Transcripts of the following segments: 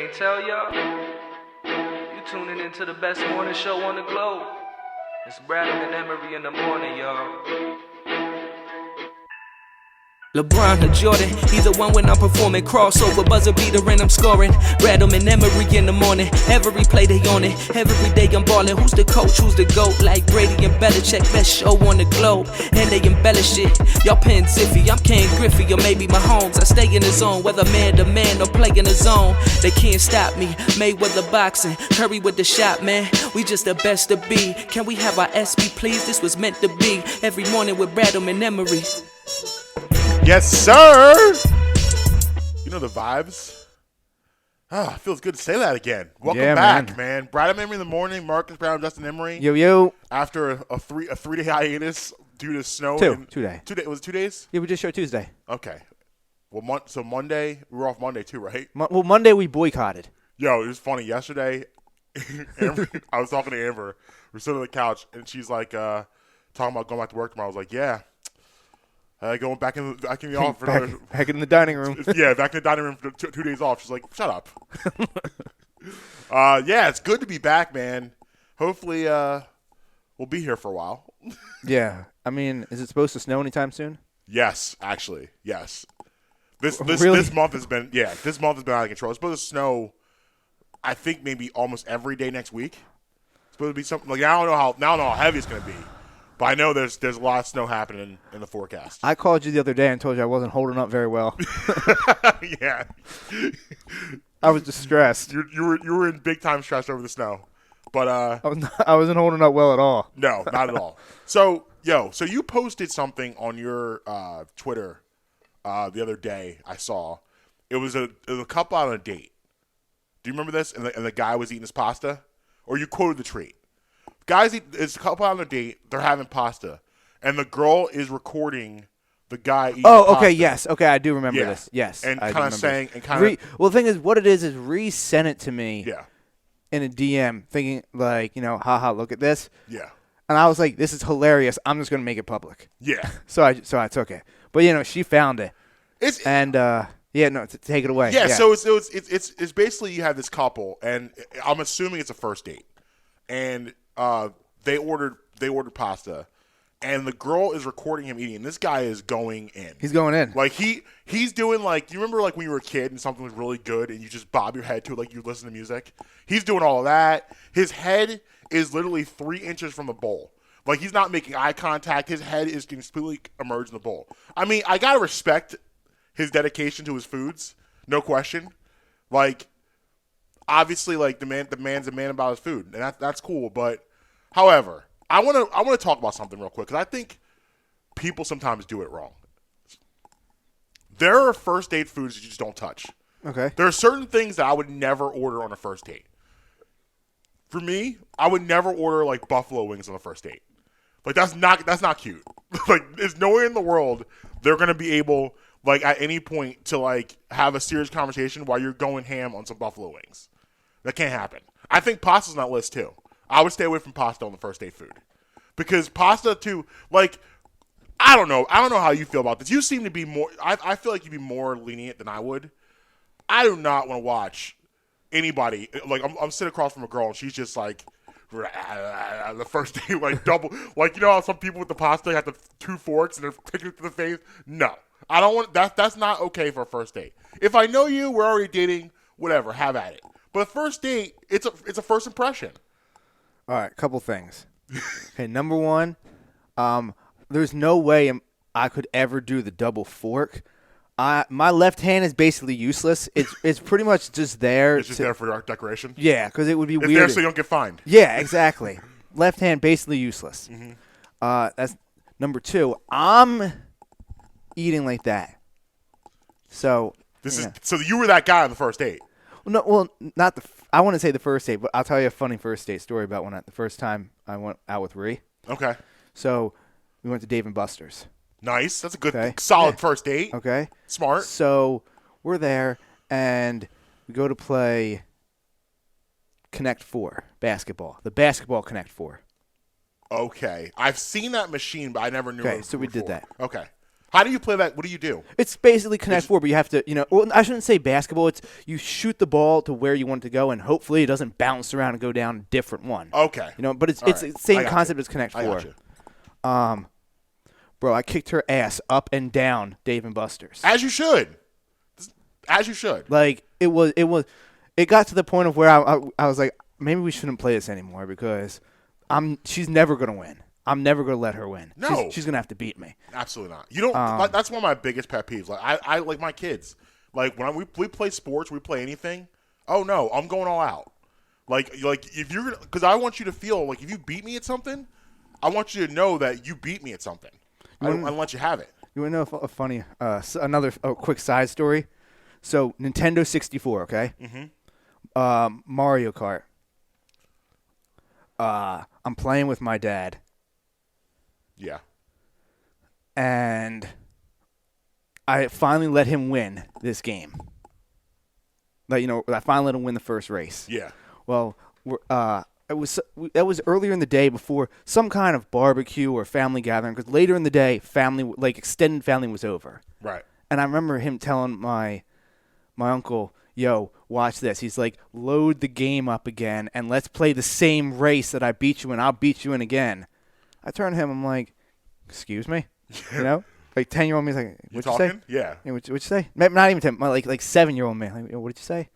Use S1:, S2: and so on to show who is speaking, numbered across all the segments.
S1: can't tell y'all? You tuning into the best morning show on the globe. It's Brad and Emery in the morning, y'all. LeBron or Jordan, either one when I'm performing. Crossover, buzzer beater and I'm scoring. Bradham and Emery in the morning. Every play they on it. Every day I'm balling. Who's the coach? Who's the GOAT? Like Brady and Belichick, best show on the globe. And they embellish it. Y'all pin Ziffy, I'm Ken Griffey or maybe Mahomes. I stay in the zone, whether man to man or play in the zone. They can't stop me. Mayweather boxing, Curry with the shot, man. We just the best to be. Can we have our SB, please? This was meant to be. Every morning with Bradham and Emery.
S2: Yes, sir. You know the vibes. Ah, it feels good to say that again. Welcome back, man. Brad and Emery in the morning. Marques, Brad, and Justin, Emery.
S3: Yo.
S2: After a 3-day hiatus due to snow.
S3: Two day.
S2: Was it 2 days?
S3: Yeah, we just showed Tuesday.
S2: Okay. Well, so Monday, we were off Monday too, right?
S3: Monday we boycotted.
S2: Yo, it was funny. Yesterday, I was talking to Amber. We're sitting on the couch, and she's like, talking about going back to work tomorrow. I was like, yeah. Going back in the office for another.
S3: Back in the dining room.
S2: Yeah, back in the dining room for 2 days off. She's like, shut up. Yeah, it's good to be back, man. Hopefully, we'll be here for a while.
S3: Yeah. I mean, is it supposed to snow anytime soon?
S2: Yes, actually. Yes. This month has been out of control. It's supposed to snow, I think, maybe almost every day next week. It's supposed to be something like I don't know how heavy it's gonna be. But I know there's a lot of snow happening in the forecast.
S3: I called you the other day and told you I wasn't holding up very well.
S2: Yeah.
S3: I was distressed.
S2: You were in big time stress over the snow. But
S3: I wasn't holding up well at all.
S2: No, not at all. So you posted something on your Twitter the other day I saw. It was a couple on a date. Do you remember this? And the guy was eating his pasta? Or you quoted the tweet. Guys, it's a couple on a date. They're having pasta, and the girl is recording the guy eating pasta.
S3: Okay, yes. Okay, I do remember this. Yes.
S2: And kind of saying,
S3: well, the thing is, what it is Ree sent it to me
S2: yeah.
S3: in a DM thinking, like, haha, look at this.
S2: Yeah.
S3: And I was like, this is hilarious. I'm just going to make it public.
S2: Yeah.
S3: So I took it. But, she found it. Take it away.
S2: Yeah, so it's basically you have this couple, and I'm assuming it's a first date. And they ordered pasta, and the girl is recording him eating. And this guy is going in.
S3: He's going in.
S2: Like he's doing like, you remember like when you were a kid and something was really good and you just bob your head to it like you listen to music? He's doing all of that. His head is literally 3 inches from the bowl. Like he's not making eye contact. His head is completely emerged in the bowl. I mean, I gotta respect his dedication to his foods, no question. Like, obviously, like the man's a man about his food, and that's cool. But, however, I want to talk about something real quick because I think people sometimes do it wrong. There are first date foods that you just don't touch.
S3: Okay.
S2: There are certain things that I would never order on a first date. For me, I would never order like buffalo wings on a first date. Like that's not cute. Like there's no way in the world they're gonna be able, like, at any point to like have a serious conversation while you're going ham on some buffalo wings. That can't happen. I think pasta's on that list too. I would stay away from pasta on the first date food. Because pasta too, like, I don't know how you feel about this. You seem to be more, I feel like you'd be more lenient than I would. I do not want to watch anybody, like, I'm sitting across from a girl and she's just like, the first date, like double, like, you know how some people with the pasta have the 2 forks and they're picking it to the face? No. I don't want, that's not okay for a first date. If I know you, we're already dating, whatever, have at it. But a first date, it's a first impression.
S3: All right, couple things. Okay, number one, there's no way I could ever do the double fork. My left hand is basically useless. It's pretty much just there.
S2: It's just there for decoration?
S3: Yeah, because it would be weird.
S2: It's there so you don't get fined.
S3: Yeah, exactly. Left hand, basically useless.
S2: Mm-hmm.
S3: That's number two. I'm eating like that. So
S2: so you were that guy on the first date.
S3: Not I wouldn't say the first date, but I'll tell you a funny first date story about the first time I went out with Ree.
S2: Okay.
S3: So we went to Dave & Buster's.
S2: Nice. That's a good, solid first date.
S3: Okay.
S2: Smart.
S3: So we're there, and we go to play Connect 4 basketball. The basketball Connect 4.
S2: Okay. I've seen that machine, but I never knew it was
S3: so we
S2: before.
S3: did that.
S2: Okay. How do you play that? What do you do?
S3: It's basically Connect Four, but you have to, well, I shouldn't say basketball. It's you shoot the ball to where you want it to go, and hopefully it doesn't bounce around and go down a different one.
S2: Okay.
S3: But it's
S2: All
S3: the
S2: right.
S3: same concept as Connect
S2: I
S3: Four.
S2: got you.
S3: Bro, I kicked her ass up and down Dave and Buster's.
S2: As you should. As you should.
S3: Like it got to the point of where I was like, maybe we shouldn't play this anymore because she's never gonna win. I'm never gonna let her win.
S2: No.
S3: She's gonna have to beat me.
S2: Absolutely not. You don't. That's one of my biggest pet peeves. Like I like my kids. Like when we play sports, we play anything. Oh no, I'm going all out. Like if you're gonna, because I want you to feel like if you beat me at something, I want you to know that you beat me at something. I don't let you have it.
S3: You want to know a funny, another quick side story? So Nintendo 64, okay? Mm-hmm. Mario Kart. I'm playing with my dad.
S2: Yeah.
S3: And I finally let him win this game. Like, I finally let him win the first race.
S2: Yeah.
S3: Well, that was earlier in the day before some kind of barbecue or family gathering. Because later in the day, extended family was over.
S2: Right.
S3: And I remember him telling my uncle, "Yo, watch this." He's like, "Load the game up again, and let's play the same race that I beat you in. I'll beat you in again." I turn to him. I'm like, "Excuse me," like 10-year-old me's like, "What'd you say?"
S2: Yeah.
S3: What'd you say? Not even 10. Like 7-year-old man. Like, what did you say?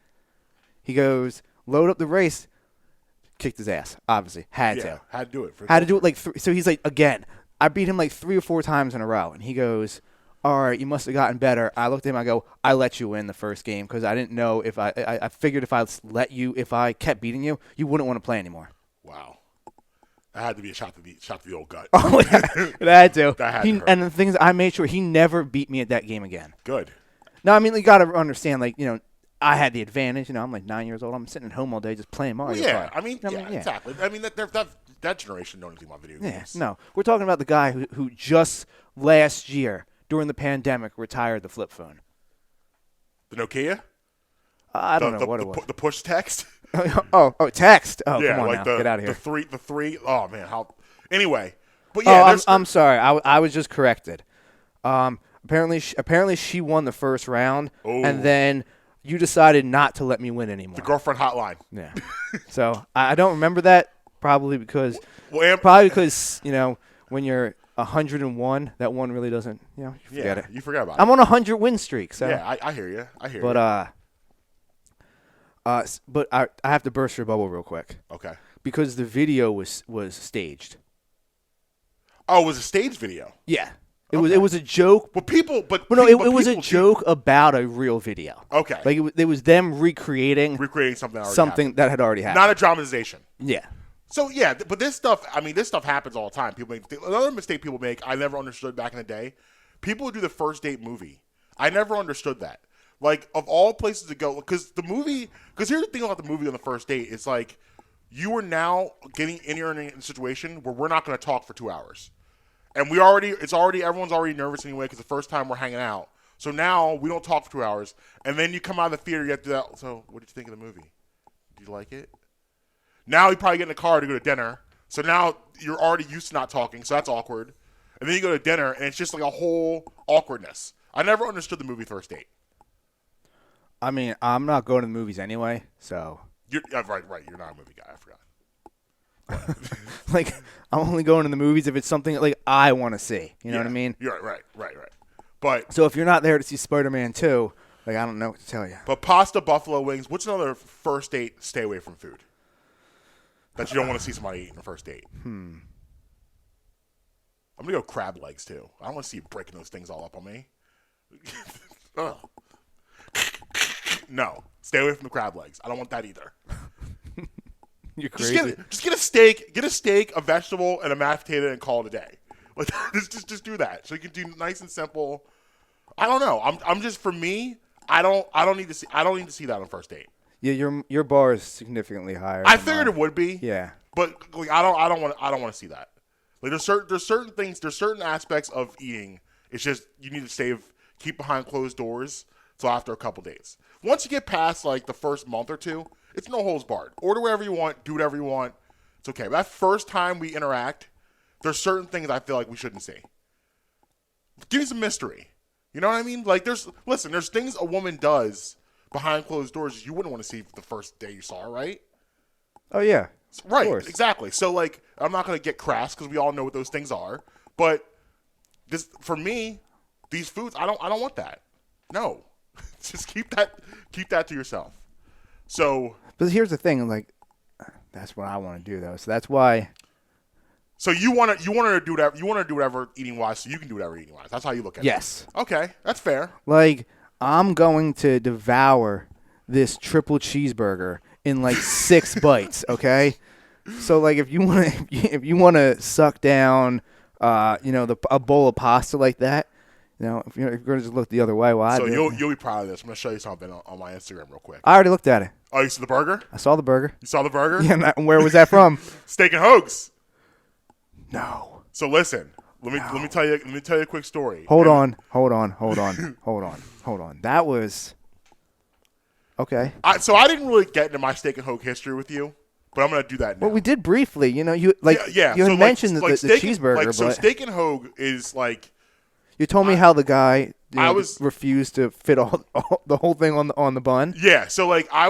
S3: He goes, "Load up the race." Kicked his ass. Obviously, had to
S2: do it.
S3: Had to do it like so. He's like, again, I beat him like 3 or 4 times in a row, and he goes, "All right, you must have gotten better." I looked at him. I go, "I let you win the first game because I didn't know if I figured if I kept beating you, you wouldn't want to play anymore."
S2: Wow. That had to be a shot to the old gut.
S3: Oh, yeah. It had to.
S2: That had to hurt.
S3: And the thing is, I made sure he never beat me at that game again.
S2: Good.
S3: No, I mean, you got to understand, like, I had the advantage. I'm like 9 years old. I'm sitting at home all day just playing Mario Kart.
S2: I mean, exactly. I mean, that generation don't know anything about video games.
S3: No. We're talking about the guy who just last year, during the pandemic, retired the flip phone.
S2: The Nokia?
S3: I don't know what it was.
S2: The push text?
S3: oh, text. Oh,
S2: yeah,
S3: come on
S2: like
S3: now. Get out of here.
S2: The three. Oh, man. Anyway. But yeah.
S3: I'm sorry. I was just corrected. Apparently she won the first round, and then you decided not to let me win anymore.
S2: The girlfriend hotline.
S3: Yeah. So I don't remember that, probably because when you're 101, that one really doesn't. You forget it.
S2: You forget about it.
S3: I'm on a 100 win streak. So
S2: yeah, I hear you.
S3: But I have to burst your bubble real quick.
S2: Okay.
S3: Because the video was staged.
S2: Oh, it was a staged video.
S3: Yeah. It was a joke.
S2: But it
S3: was a joke about a real video.
S2: Okay.
S3: Like it was them recreating
S2: something
S3: that had already happened.
S2: Not a dramatization.
S3: Yeah.
S2: So yeah, but this stuff happens all the time. Another mistake people make, I never understood back in the day. People would do the first date movie. I never understood that. Like, of all places to go, because here's the thing about the movie on the first date, it's like, you are now getting in a situation where we're not going to talk for 2 hours. And everyone's already nervous anyway, because the first time we're hanging out. So now, we don't talk for 2 hours, and then you come out of the theater, you have to do that, so, what did you think of the movie? Did you like it? Now you probably get in the car to go to dinner, so now you're already used to not talking, so that's awkward. And then you go to dinner, and it's just like a whole awkwardness. I never understood the movie first date.
S3: I mean, I'm not going to the movies anyway, so.
S2: Right. You're not a movie guy. I forgot.
S3: Like, I'm only going to the movies if it's something like I want to see. You know what I mean?
S2: You're right. But
S3: so if you're not there to see Spider-Man 2, like, I don't know what to tell you.
S2: But pasta, buffalo wings. What's another first date? Stay away from food that you don't want to see somebody eat on a first date. I'm gonna go crab legs too. I don't want to see you breaking those things all up on me. Ugh. No, stay away from the crab legs. I don't want that either.
S3: You're crazy.
S2: Just get a steak. Get a steak, a vegetable, and a mashed potato, and call it a day. Like just do that. So you can do nice and simple. I don't know. I'm just, for me. I don't need to see that on first date.
S3: Yeah, your bar is significantly higher.
S2: I figured it would be.
S3: Yeah,
S2: but like I don't want to see that. Like there's certain things. There's certain aspects of eating. It's just you need to keep behind closed doors till after a couple days. Once you get past like the first month or two, it's no holds barred. Order whatever you want, do whatever you want. It's okay. But that first time we interact, there's certain things I feel like we shouldn't see. Give me some mystery. You know what I mean? Like, there's things a woman does behind closed doors you wouldn't want to see the first day you saw her, right?
S3: Oh yeah.
S2: Right,
S3: course.
S2: exactly. So, like, I'm not going to get crass because we all know what those things are. But this, for me, these foods, I don't want that. No, just keep that to yourself. So,
S3: but here's the thing, like, that's what I want to do though. So that's why.
S2: So you want to do whatever eating wise, so you can do whatever eating wise. That's how you look at it.
S3: Yes.
S2: Okay, that's fair.
S3: Like, I'm going to devour this triple cheeseburger in like 6 bites. Okay. So like, if you want to suck down, a bowl of pasta like that, if you're going to just look the other way, well,
S2: So you'll be proud of this. I'm going to show you something on my Instagram real quick.
S3: I already looked at it.
S2: Oh, you saw the burger?
S3: I saw the burger.
S2: You saw the burger?
S3: Yeah. Where was that from?
S2: Steak and Hoax.
S3: No.
S2: So listen, let me tell you a quick story.
S3: Hold on. That was okay.
S2: So I didn't really get into my Steak and Hoax history with you, but I'm going to do that now.
S3: Well, we did briefly. You
S2: Yeah.
S3: You
S2: So
S3: had mentioned the
S2: steak,
S3: cheeseburger,
S2: so
S3: but
S2: Steak and Hoax is like.
S3: you told me how the guy refused to fit all the whole thing on the bun.
S2: Yeah. So like I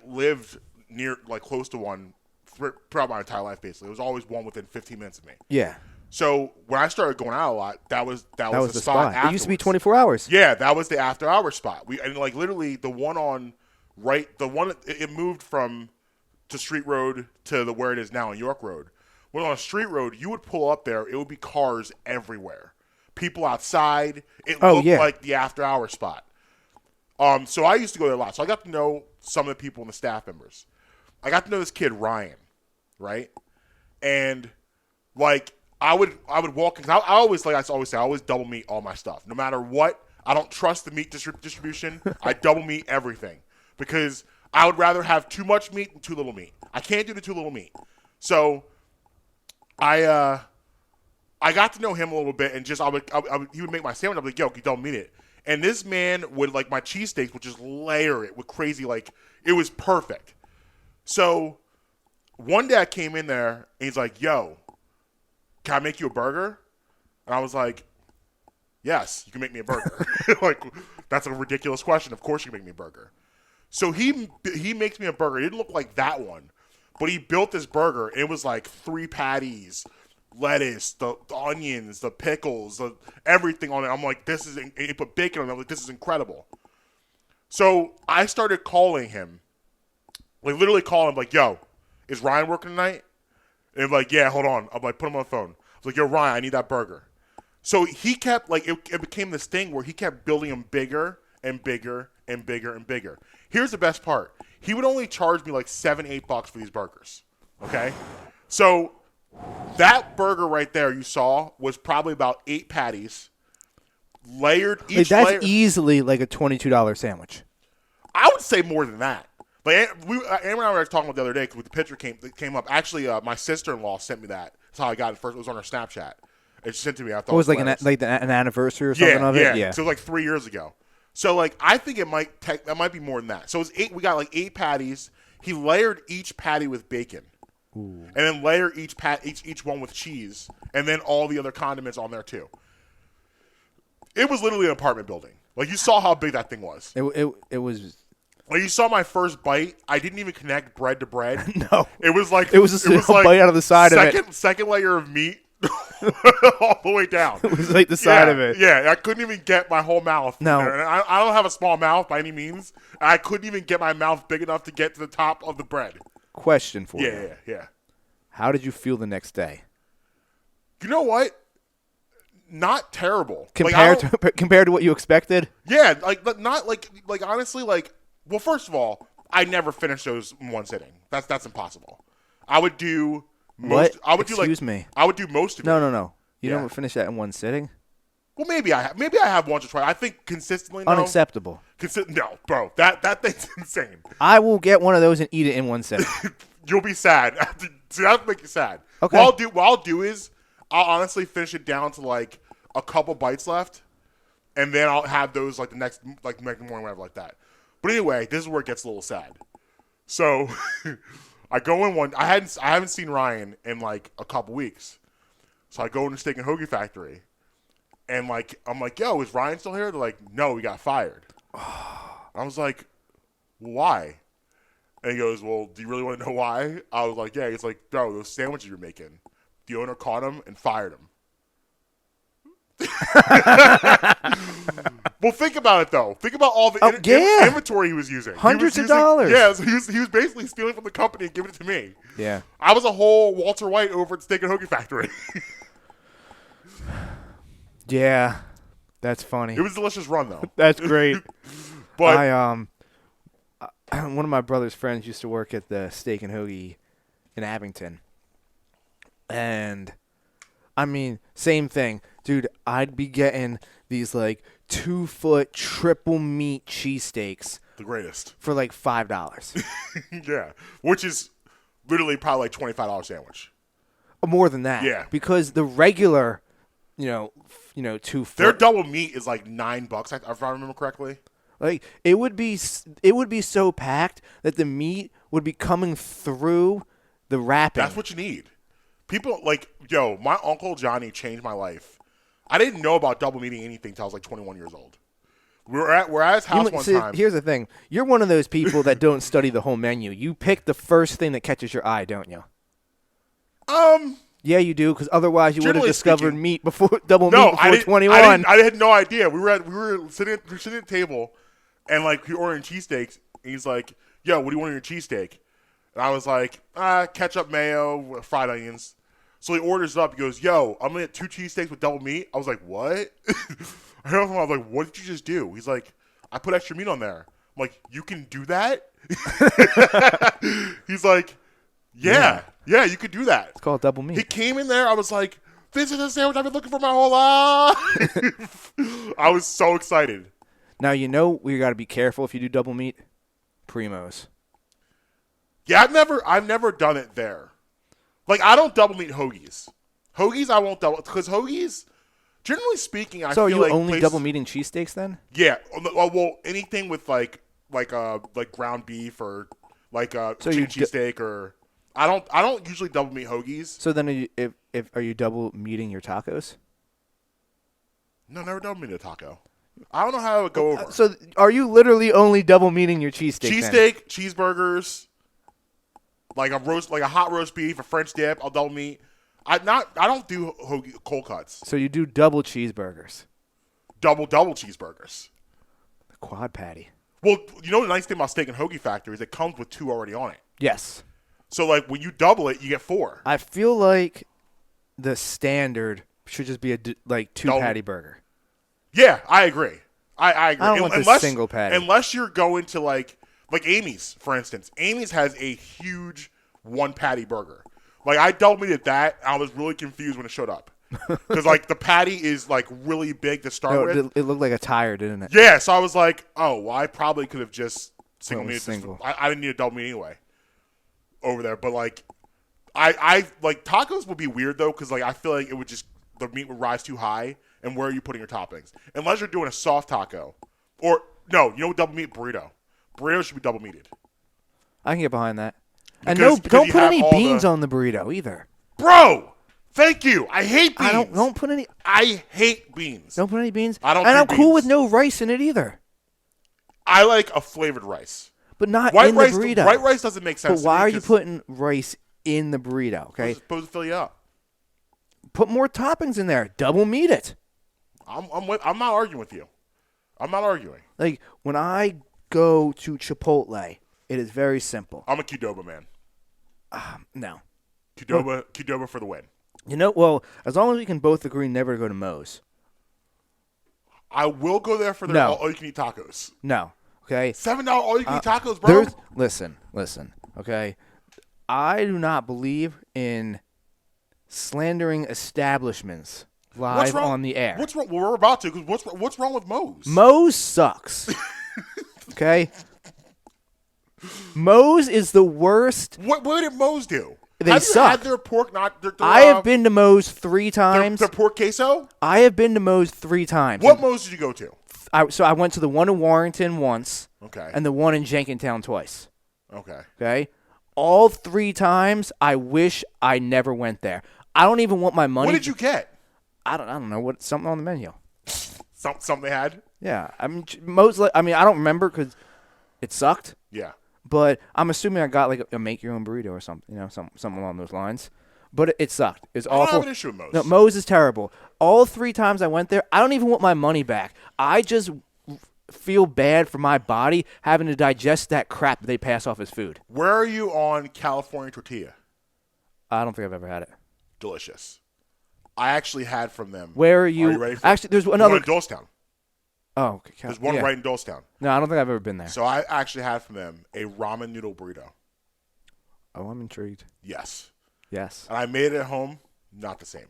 S2: lived near, like, close to one throughout my entire life. Basically, it was always one within 15 minutes of me.
S3: Yeah.
S2: So when I started going out a lot, that was the spot.
S3: It used to be 24 hours.
S2: Yeah, that was the after hour spot. Literally the one it moved from to Street Road to where it is now on York Road. When on Street Road, you would pull up there, it would be cars everywhere, people outside. It looked like the after hour spot. So I used to go there a lot. So I got to know some of the people and the staff members. I got to know this kid Ryan, right? And like I would walk, because I always say, I always double meat all my stuff, no matter what. I don't trust the meat distribution. I double meat everything because I would rather have too much meat than too little meat. I can't do the too little meat. So I got to know him a little bit, and just he would make my sandwich. I'd be like, yo, you don't mean it. And this man would, like, my cheesesteaks would just layer it with crazy, like, it was perfect. So one day I came in there, and he's like, yo, can I make you a burger? And I was like, yes, you can make me a burger. Like, that's a ridiculous question. Of course you can make me a burger. So he makes me a burger. It didn't look like that one, but he built this burger, and it was like 3 patties, lettuce, the onions, the pickles, everything on it. I'm like, he put bacon on it. I'm like, this is incredible. So I started calling him, like, literally calling him, like, yo, is Ryan working tonight? And I'm like, yeah, hold on. I'm like, put him on the phone. I was like, yo, Ryan, I need that burger. So he kept, like, it became this thing where he kept building them bigger and bigger and bigger and bigger. Here's the best part. He would only charge me like $7-8 for these burgers. Okay? So that burger right there you saw was probably about 8 patties, layered.
S3: That's easily like a $22 sandwich.
S2: I would say more than that. Like, Aaron and I were talking about the other day because the picture came up. Actually, my sister-in-law sent me that. That's how I got it first. It was on her Snapchat. It sent to me. I thought
S3: it was like an anniversary or something of it.
S2: Yeah. So it was like 3 years ago. So like I think that might be more than that. So it was 8. We got like 8 patties. He layered each patty with bacon, and then layer each one with cheese, and then all the other condiments on there too. It was literally an apartment building. Like, you saw how big that thing was.
S3: It was.
S2: Like, you saw my first bite. I didn't even connect bread to bread.
S3: No,
S2: it was like
S3: a bite out of the side of it.
S2: Second layer of meat. All the way down.
S3: It was like the side of it.
S2: Yeah, I couldn't even get my whole mouth.
S3: No.
S2: And I don't have a small mouth by any means. I couldn't even get my mouth big enough to get to the top of the bread.
S3: Question for you.
S2: Yeah.
S3: How did you feel the next day?
S2: You know what? Not terrible.
S3: Compared to what you expected?
S2: Yeah, not honestly, like, well, first of all, I never finish those in one sitting. That's impossible. I would do most.
S3: What?
S2: I would
S3: Excuse me.
S2: I would do most of it.
S3: No. You don't finish that in one sitting?
S2: Well, maybe I have once or twice. I think consistently. No.
S3: Unacceptable.
S2: No, bro. That thing's insane.
S3: I will get one of those and eat it in one sitting.
S2: You'll be sad. See, that'll make you sad.
S3: Okay.
S2: What I'll do is I'll honestly finish it down to like a couple bites left, and then I'll have those like the next morning, whatever, like that. But anyway, this is where it gets a little sad. So I go in one. I haven't seen Ryan in like a couple weeks. So I go in the Steak and Hoagie Factory, And like I'm like, yo, is Ryan still here? They're like, no, he got fired. I was like, why? And he goes, well, do you really want to know why? I was like, yeah. He's like, no, those sandwiches you're making. The owner caught him and fired him. Well, think about it though. Think about all the inventory he was using.
S3: Hundreds of dollars.
S2: Yeah, so he was basically stealing from the company and giving it to me.
S3: Yeah.
S2: I was a whole Walter White over at Steak and Hoagie Factory.
S3: Yeah, that's funny.
S2: It was a delicious run though.
S3: That's great.
S2: But
S3: one of my brother's friends used to work at the Steak and Hoagie in Abington, and I mean, same thing, dude. I'd be getting these like 2-foot triple meat cheesesteaks.
S2: The greatest.
S3: For like $5.
S2: Yeah, which is literally probably like $25 sandwich.
S3: More than that.
S2: Yeah.
S3: Because the regular, 2-foot.
S2: Their double meat is like $9, if I remember correctly.
S3: Like it would be so packed that the meat would be coming through the wrapping.
S2: That's what you need. People like, yo, my Uncle Johnny changed my life. I didn't know about double meating anything until I was like 21 years old. We're at his house one time.
S3: Here's the thing. You're one of those people that don't study the whole menu. You pick the first thing that catches your eye, don't you?
S2: Yeah,
S3: you do, because otherwise you would have discovered meat before 21.
S2: I had no idea. We were sitting at the table, and like we ordering cheesesteaks. And he's like, "Yo, what do you want in your cheesesteak?" And I was like, "Ketchup, mayo, fried onions." So he orders it up. He goes, "Yo, I'm gonna get 2 cheesesteaks with double meat." I was like, "What?" I was like, "What did you just do?" He's like, "I put extra meat on there." I'm like, "You can do that?" He's like, Yeah, you could do that.
S3: It's called double meat.
S2: He came in there. I was like, this is a sandwich I've been looking for my whole life. I was so excited.
S3: Now, we got to be careful if you do double meat. Primos.
S2: Yeah, I've never done it there. Like, I don't double meat hoagies. Hoagies, I won't double, because hoagies, generally speaking, I feel like.
S3: So you only double meating cheesesteaks then?
S2: Yeah. Well, anything with like ground beef or like a chicken cheesesteak or. I don't usually double meat hoagies. So
S3: then, are you double meating your tacos?
S2: No, never double meat a taco. I don't know how it would go over.
S3: So are you literally only double meating your cheesesteak?
S2: Cheesesteak, cheeseburgers, like a hot roast beef, a French dip. I'll double meat. I don't do hoagie cold cuts.
S3: So you do double cheeseburgers.
S2: Double cheeseburgers.
S3: The quad patty.
S2: Well, the nice thing about Steak and Hoagie Factory is it comes with 2 already on it.
S3: Yes.
S2: So, like, when you double it, you get 4.
S3: I feel like the standard should just be a 2-patty burger.
S2: Yeah, I agree. I agree.
S3: I don't want the single patty.
S2: Unless you're going to, like Amy's, for instance. Amy's has a huge 1-patty burger. Like, I double meated that, and I was really confused when it showed up. Because, like, the patty is, like, really big to start with.
S3: It looked like a tire, didn't it?
S2: Yeah, so I was like, oh, well, I probably could have just single meated this.
S3: Single.
S2: I didn't need a double meat anyway. Over there, but like, I like tacos would be weird though, because like I feel like the meat would rise too high, and where are you putting your toppings? Unless you're doing a soft taco, or no, double meat burrito. Burrito should be double meated.
S3: I can get behind that. And don't put any beans on the burrito either,
S2: bro. Thank you. I hate beans.
S3: Don't put any.
S2: I hate beans.
S3: Don't put any beans.
S2: I'm
S3: cool with no rice in it either.
S2: I like a flavored rice.
S3: But not
S2: white
S3: in
S2: rice,
S3: the burrito.
S2: White rice doesn't make sense.
S3: But why are you putting rice in the burrito? Okay,
S2: it's supposed to fill you up.
S3: Put more toppings in there. Double meat it.
S2: I'm not arguing with you. I'm not arguing.
S3: Like when I go to Chipotle, it is very simple.
S2: I'm a Qdoba man.
S3: No.
S2: Qdoba for the win.
S3: Well, as long as we can both agree never to go to Moe's.
S2: I will go there for their all-you-can-eat tacos.
S3: No. Okay.
S2: $7 all-you-can-eat tacos, bro.
S3: Listen. Okay. I do not believe in slandering establishments live on the air.
S2: What's wrong? Well, we're about to. Because what's wrong with Moe's?
S3: Moe's sucks. Okay. Moe's is the worst.
S2: What did Moe's do?
S3: They
S2: have
S3: suck.
S2: You had their pork not?
S3: I have been to Moe's 3 times.
S2: Their pork queso?
S3: I have been to Moe's 3 times.
S2: What Moe's did you go to?
S3: So I went to the one in Warrington once.
S2: Okay.
S3: And the one in Jenkintown twice.
S2: Okay.
S3: Okay. All 3 times, I wish I never went there. I don't even want my money.
S2: What did you get?
S3: I don't know. Something on the menu.
S2: Something they had.
S3: Yeah, I mean, I don't remember because it sucked.
S2: Yeah.
S3: But I'm assuming I got like a make your own burrito or something, something along those lines. But it sucked. It's awful.
S2: I don't have an issue with Moe's.
S3: No, Moe's is terrible. All 3 times I went there, I don't even want my money back. I just feel bad for my body having to digest that crap that they pass off as food.
S2: Where are you on California tortilla?
S3: I don't think I've ever had it.
S2: Delicious. I actually had from them.
S3: Where are you?
S2: Ready for
S3: Actually, there's
S2: one
S3: another.
S2: in Dolestown.
S3: Oh, okay.
S2: There's one right in Dolestown.
S3: No, I don't think I've ever been there.
S2: So I actually had from them a ramen noodle burrito.
S3: Oh, I'm intrigued.
S2: Yes.
S3: Yes.
S2: And I made it at home. Not the same.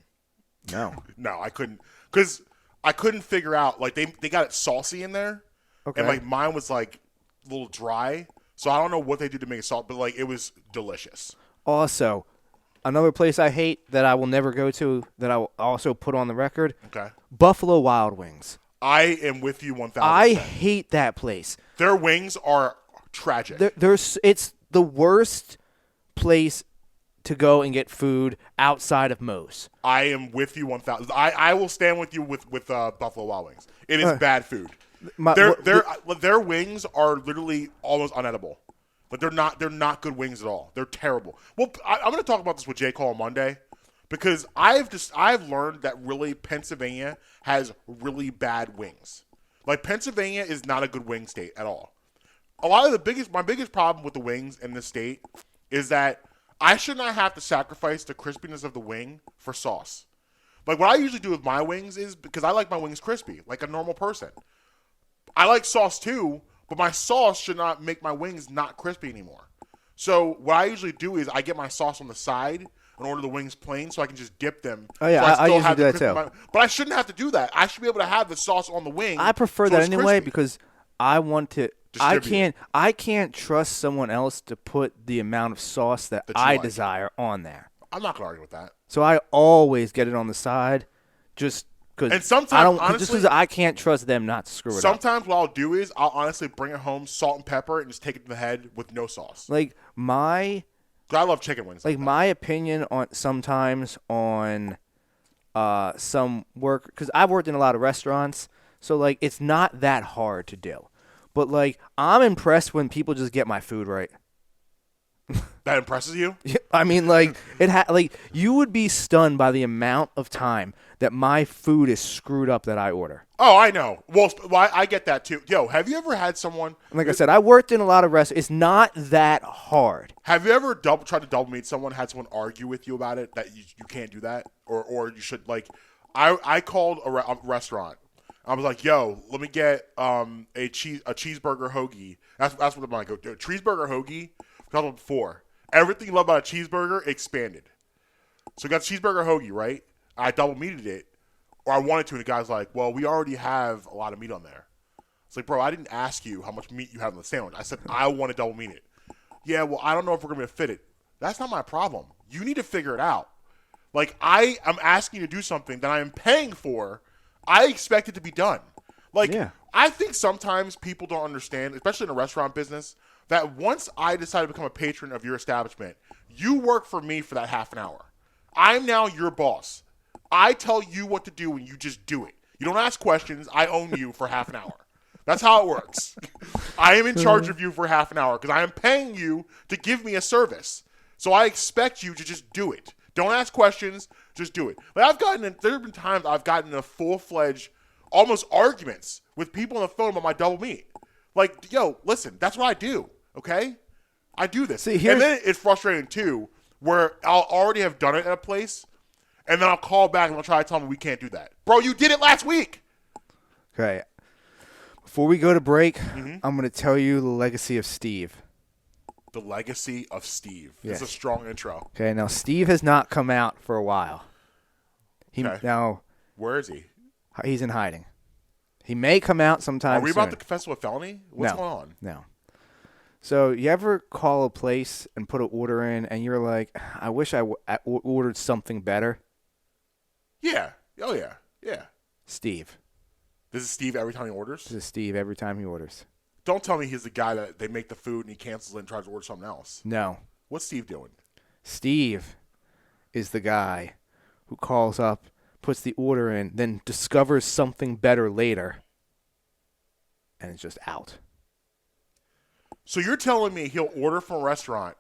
S3: No.
S2: No, I couldn't. Because I couldn't figure out. Like, they got it saucy in there.
S3: Okay.
S2: And, like, mine was, like, a little dry. So I don't know what they do to make it salt. But, like, it was delicious.
S3: Also, another place I hate that I will never go to that I will also put on the record.
S2: Okay.
S3: Buffalo Wild Wings.
S2: I am with you 1,000%.
S3: I hate that place.
S2: Their wings are tragic.
S3: It's the worst place to go and get food outside of Moe's.
S2: I am with you 1,000. I will stand with you with Buffalo Wild Wings. It is bad food. Their wings are literally almost unedible. But they're not good wings at all. They're terrible. Well, I'm going to talk about this with J. Cole on Monday because I've learned that really Pennsylvania has really bad wings. Like, Pennsylvania is not a good wing state at all. My biggest problem with the wings in this state is that I should not have to sacrifice the crispiness of the wing for sauce. Like, what I usually do with my wings is, because I like my wings crispy, like a normal person. I like sauce too, but my sauce should not make my wings not crispy anymore. So what I usually do is I get my sauce on the side and order the wings plain so I can just dip them.
S3: Oh, yeah,
S2: so
S3: I usually do that too.
S2: But I shouldn't have to do that. I should be able to have the sauce on the wing.
S3: I prefer
S2: so
S3: that
S2: it's
S3: anyway
S2: crispy.
S3: because I want to. I can't trust someone else to put the amount of sauce that I
S2: like.
S3: desire on there.
S2: I'm not going to argue with that.
S3: So I always get it on the side, just because.
S2: And sometimes, honestly,
S3: just because I can't trust them not to screw it up.
S2: Sometimes what I'll do is I'll honestly bring it home, salt and pepper, and just take it to the head with no sauce.
S3: Like
S2: I love chicken wings.
S3: Like my opinion on sometimes on some work, because I've worked in a lot of restaurants, so like it's not that hard to do. But like I'm impressed when people just get my food right.
S2: That impresses you?
S3: I mean, like you would be stunned by the amount of time that my food is screwed up that I order.
S2: Oh, I know. Well, I get that too. Yo, have you ever had someone?
S3: Like I said, I worked in a lot of restaurants. It's not that hard.
S2: Have you ever tried to double meet someone? Had someone argue with you about it that you can't do that, or you should like? I called a restaurant. I was like, yo, let me get a cheeseburger hoagie. That's what I'm like. Go cheeseburger hoagie. Called them before. Everything you love about a cheeseburger expanded. So I got the cheeseburger hoagie, right? I double meated it, or I wanted to, and the guy's like, well, we already have a lot of meat on there. It's like, bro, I didn't ask you how much meat you have on the sandwich. I said I want to double meat it. Yeah, well, I don't know if we're going to fit it. That's not my problem. You need to figure it out. Like, I am asking you to do something that I am paying for. I expect it to be done. Like, yeah. I think sometimes people don't understand, especially in the restaurant business, that once I decide to become a patron of your establishment, you work for me for that half an hour. I'm now your boss. I tell you what to do and you just do it. You don't ask questions. I own you for half an hour. That's how it works. I am in charge of you for half an hour because I am paying you to give me a service. So I expect you to just do it. Don't ask questions. Just do it. Like there have been times I've gotten into full-fledged, almost arguments with people on the phone about my double meat. Like, yo, listen, that's what I do. Okay? I do this. And then it's frustrating, too, where I'll already have done it at a place, and then I'll call back and I'll try to tell them we can't do that. Bro, you did it last week.
S3: Okay. Before we go to break, I'm going to tell you the legacy of Steve.
S2: The legacy of Steve.
S3: Yes.
S2: It's a strong intro.
S3: Okay, now Steve has not come out for a while.
S2: Now, where is he?
S3: He's in hiding. He may come out sometime
S2: Are we
S3: soon.
S2: about to confess to a felony? What's going on?
S3: No. So you ever call a place and put an order in and you're like, I wish I ordered something better?
S2: Yeah. Oh, yeah. Yeah.
S3: Steve.
S2: This is Steve every time he orders?
S3: This is Steve every time he orders.
S2: Don't tell me he's the guy that they make the food and he cancels it and tries to order something else.
S3: No.
S2: What's Steve doing?
S3: Steve is the guy who calls up puts the order in, then discovers something better later, and it's just out.
S2: So you're telling me he'll order from a restaurant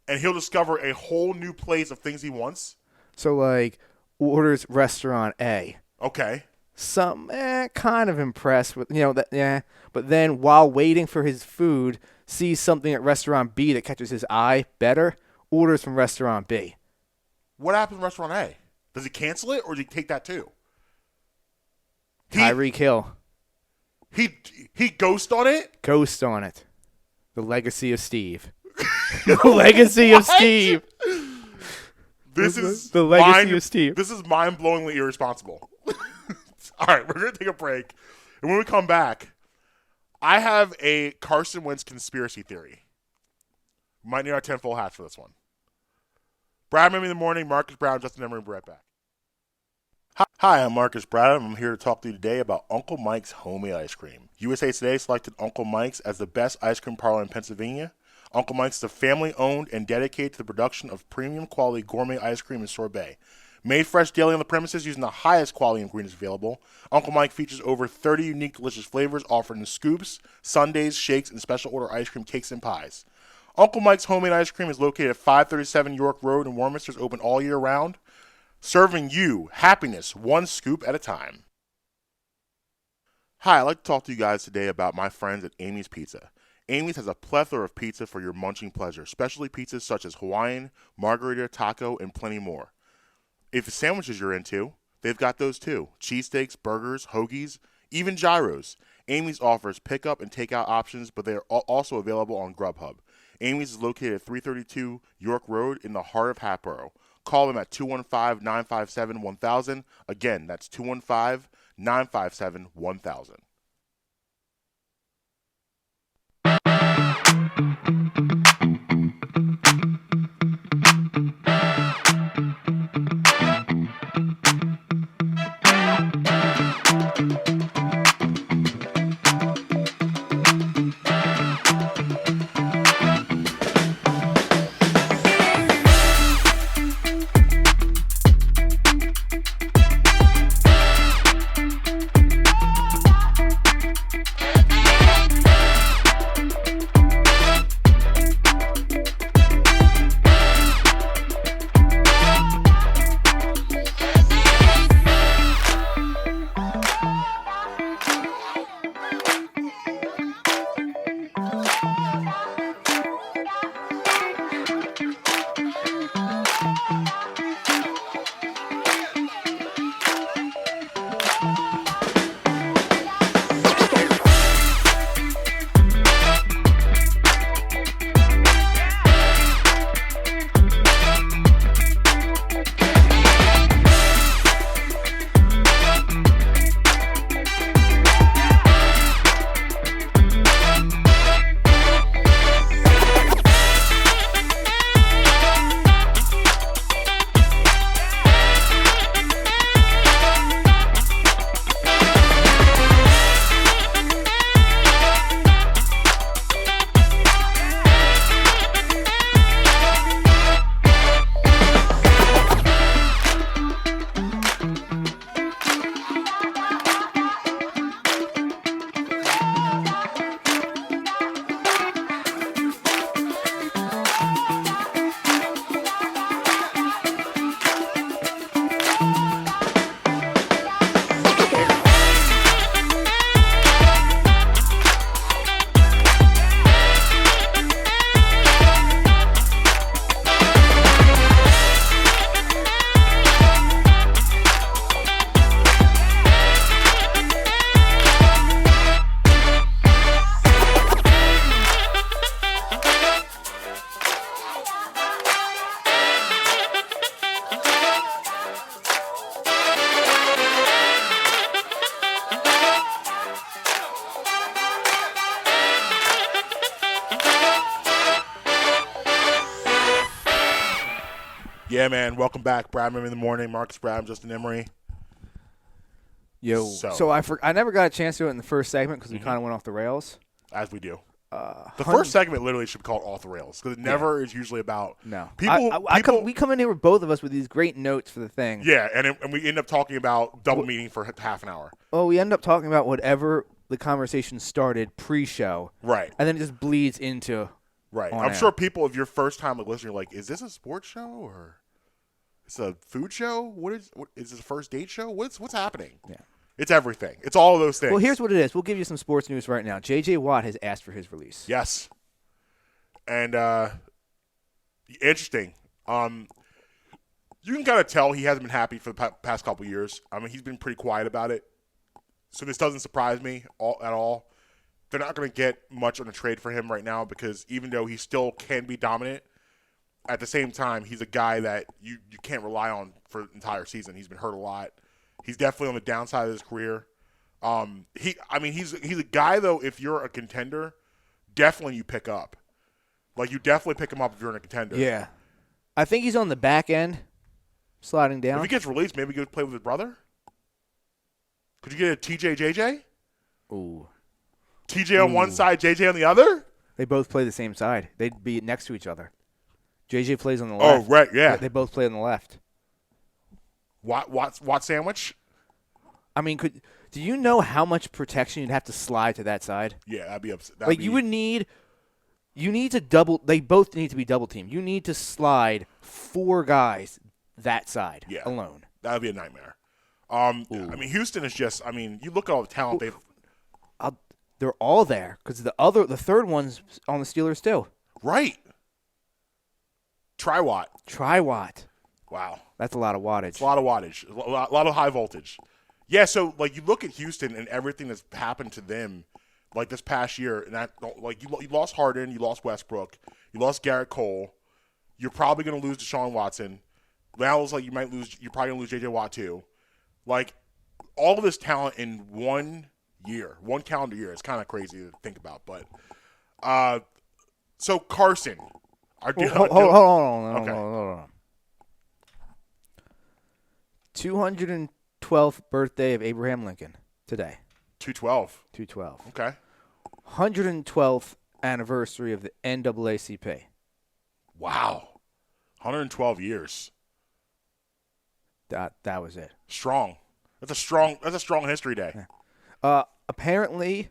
S2: and he'll discover a whole new place of things he wants?
S3: So, like, orders restaurant A.
S2: Okay.
S3: Kind of impressed with, but then while waiting for his food, sees something at restaurant B that catches his eye better, orders from restaurant B.
S2: What happens in restaurant A? Does he cancel it or does he take that too?
S3: Tyreek Hill.
S2: He ghost on it?
S3: Ghost on it. The legacy of Steve. The legacy of Steve.
S2: This is
S3: the legacy of Steve.
S2: This is mind-blowingly irresponsible. All right, we're going to take a break. And when we come back, I have a Carson Wentz conspiracy theory. We might need our 10 full hats for this one. Brad, Maybe in the morning, Marcus Brown, Justin Emery, we'll be right back. Hi, I'm Marcus Brown. I'm here to talk to you today about Uncle Mike's homemade ice cream. USA Today selected Uncle Mike's as the best ice cream parlor in Pennsylvania. Uncle Mike's is a family-owned and dedicated to the production of premium-quality gourmet ice cream and sorbet. Made fresh daily on the premises using the highest quality ingredients available, Uncle Mike features over 30 unique delicious flavors offered in scoops, sundaes, shakes, and special order ice cream cakes and pies. Uncle Mike's homemade ice cream is located at 537 York Road in Warminster. It's open all year round, serving you happiness one scoop at a time. Hi, I'd like to talk to you guys today about my friends at Amy's Pizza. Amy's has a plethora of pizza for your munching pleasure, specialty pizzas such as Hawaiian, margarita, taco, and plenty more. If the sandwiches you're into, they've got those too. Cheesesteaks, burgers, hoagies, even gyros. Amy's offers pickup and takeout options, but they are also available on Grubhub. Amy's is located at 332 York Road in the heart of Hatboro. Call them at 215-957-1000. Again, that's 215-957-1000. Yeah, man. Welcome back. Brad, Maybe in the morning. Marcus Brown, Justin Emery.
S3: Yo. So I never got a chance to do it in the first segment because we kind of went off the rails.
S2: As we do. The first segment literally should be called Off the Rails because it never is usually about people.
S3: We come in here with both of us with these great notes for the thing.
S2: Yeah, and we end up talking about double meaning for half an hour.
S3: Oh, we end up talking about whatever the conversation started pre-show.
S2: Right.
S3: And then it just bleeds into
S2: right.
S3: on
S2: I'm
S3: air.
S2: sure people, if you're first time listening, you're like, is this a sports show or it's a food show? What is this a first date show? What's happening?
S3: Yeah.
S2: It's everything. It's all of those things.
S3: Well, here's what it is. We'll give you some sports news right now. J.J. Watt has asked for his release.
S2: Yes. And interesting. You can kind of tell he hasn't been happy for the past couple years. I mean, he's been pretty quiet about it. So this doesn't surprise me at all. They're not going to get much on a trade for him right now because even though he still can be dominant, at the same time, he's a guy that you can't rely on for the entire season. He's been hurt a lot. He's definitely on the downside of his career. He's a guy, though, if you're a contender, definitely you pick up. Like, you definitely pick him up if you're in a contender.
S3: Yeah. I think he's on the back end, sliding down.
S2: If he gets released, maybe go play with his brother? Could you get a TJ-JJ?
S3: Ooh.
S2: TJ on one side, JJ on the other?
S3: They both play the same side. They'd be next to each other. JJ plays on the left.
S2: Oh, right, yeah.
S3: They both play on the left.
S2: Watt sandwich?
S3: I mean, do you know how much protection you'd have to slide to that side?
S2: Yeah, that'd be upset.
S3: You would need. You need to double. They both need to be double teamed. You need to slide 4 guys that side alone.
S2: That would be a nightmare. I mean, Houston is just. I mean, you look at all the talent they've.
S3: They're all there because the third one's on the Steelers too.
S2: Right. Tri-Watt.
S3: Wow. That's a lot of wattage.
S2: It's a lot of wattage. A lot of high voltage. Yeah, so, like, you look at Houston and everything that's happened to them, like, this past year, and that, like, you lost Harden, you lost Westbrook, you lost Garrett Cole, you're probably going to lose Deshaun Watson. Now it's like you're probably going to lose J.J. Watt, too. Like, all of this talent in 1 year, 1 calendar year, it's kind of crazy to think about. But, so Carson.
S3: Hold on. 212th birthday of Abraham Lincoln today.
S2: 212.
S3: 212.
S2: Okay.
S3: 112th anniversary of the NAACP.
S2: Wow. 112 years.
S3: That was it.
S2: Strong. That's a strong history day.
S3: Apparently,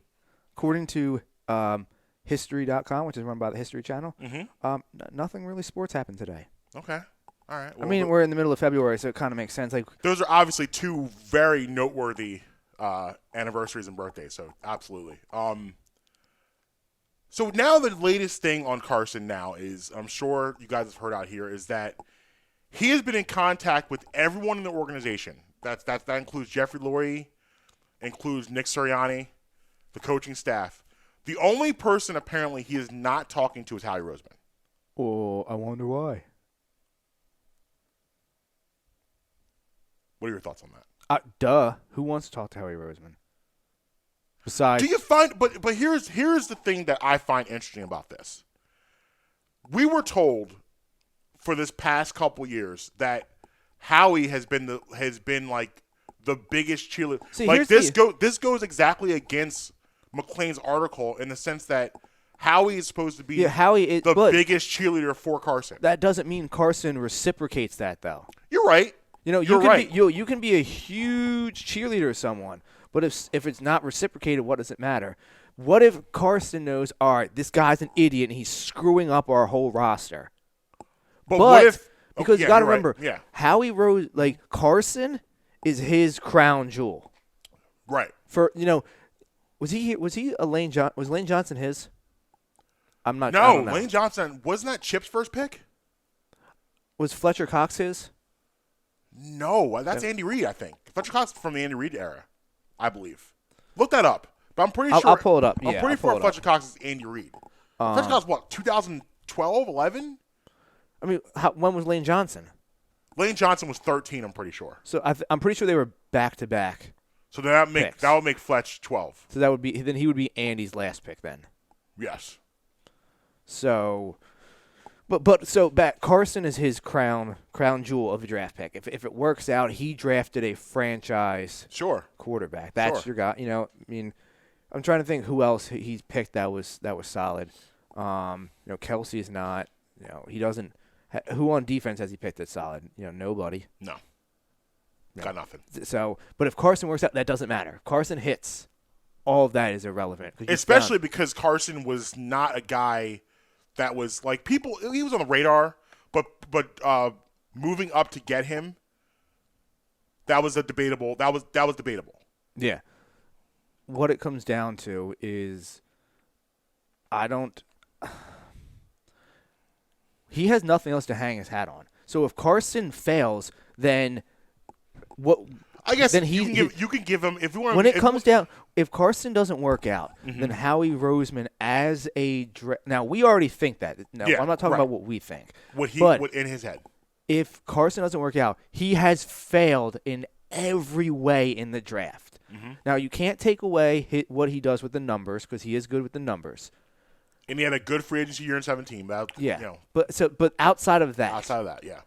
S3: according to History.com, which is run by the History Channel, nothing really sports happened today.
S2: Okay. All right. Well,
S3: I mean, we're in the middle of February, so it kind of makes sense. Like,
S2: those are obviously 2 very noteworthy anniversaries and birthdays, so absolutely. So now the latest thing on Carson now is, I'm sure you guys have heard out here, is that he has been in contact with everyone in the organization. That includes Jeffrey Lurie, includes Nick Sirianni, the coaching staff. The only person apparently he is not talking to is Howie Roseman.
S3: Oh, I wonder why.
S2: What are your thoughts on that?
S3: Duh. Who wants to talk to Howie Roseman? Besides,
S2: do you find? But here's the thing that I find interesting about this. We were told for this past couple years that Howie has been like the biggest cheerleader.
S3: See,
S2: like this goes exactly against McClain's article in the sense that Howie is supposed to be the biggest cheerleader for Carson.
S3: That doesn't mean Carson reciprocates that, though.
S2: You're right.
S3: You know, you can be a huge cheerleader of someone, but if it's not reciprocated, what does it matter? What if Carson knows, all right, this guy's an idiot and he's screwing up our whole roster?
S2: But what if?
S3: Because you got to remember,
S2: right.
S3: Howie Rose, like Carson, is his crown jewel.
S2: Right.
S3: Was Lane Johnson his? I'm not.
S2: No, Lane Johnson wasn't that Chip's first pick.
S3: Was Fletcher Cox his?
S2: No, that's Andy Reid, I think. Fletcher Cox is from the Andy Reid era, I believe. Look that up. But I'm pretty sure.
S3: I'll pull it up.
S2: I'm pretty sure Fletcher Cox is Andy Reid. Fletcher Cox, what, 2012, 11?
S3: I mean, when was Lane Johnson?
S2: Lane Johnson was 13, I'm pretty sure.
S3: So I'm pretty sure they were back-to-back.
S2: So that would make Fletch 12.
S3: So then he would be Andy's last pick then.
S2: Yes.
S3: So, Carson is his crown jewel of a draft pick. If it works out, he drafted a franchise quarterback. That's your guy. You know, I mean, I'm trying to think who else he's picked that was solid. Kelsey's not. He doesn't. Who on defense has he picked that's solid? Nobody.
S2: No. Got nothing.
S3: So, but if Carson works out, that doesn't matter. If Carson hits, all of that is irrelevant.
S2: Especially because Carson was not a guy that was like people. He was on the radar, but moving up to get him, that was debatable. That was debatable.
S3: Yeah. What it comes down to is, he has nothing else to hang his hat on. So if Carson fails, then what?
S2: I guess then you can give him if you want.
S3: When it comes down, if Carson doesn't work out, then Howie Roseman as now we already think that. No, I'm not talking about what we think.
S2: What in his head.
S3: If Carson doesn't work out, he has failed in every way in the draft. Now you can't take away what he does with the numbers because he is good with the numbers.
S2: And he had a good free agency year in 17.
S3: But outside of that,
S2: yeah,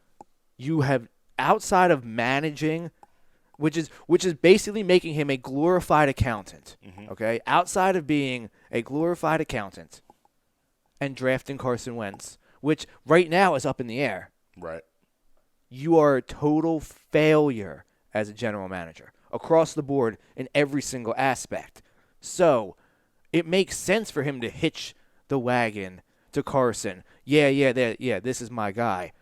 S3: you have outside of managing, which is basically making him a glorified accountant. Okay, outside of being a glorified accountant and drafting Carson Wentz, which right now is up in the air.
S2: Right.
S3: You are a total failure as a general manager across the board in every single aspect. So it makes sense for him to hitch the wagon to Carson. Yeah, this is my guy.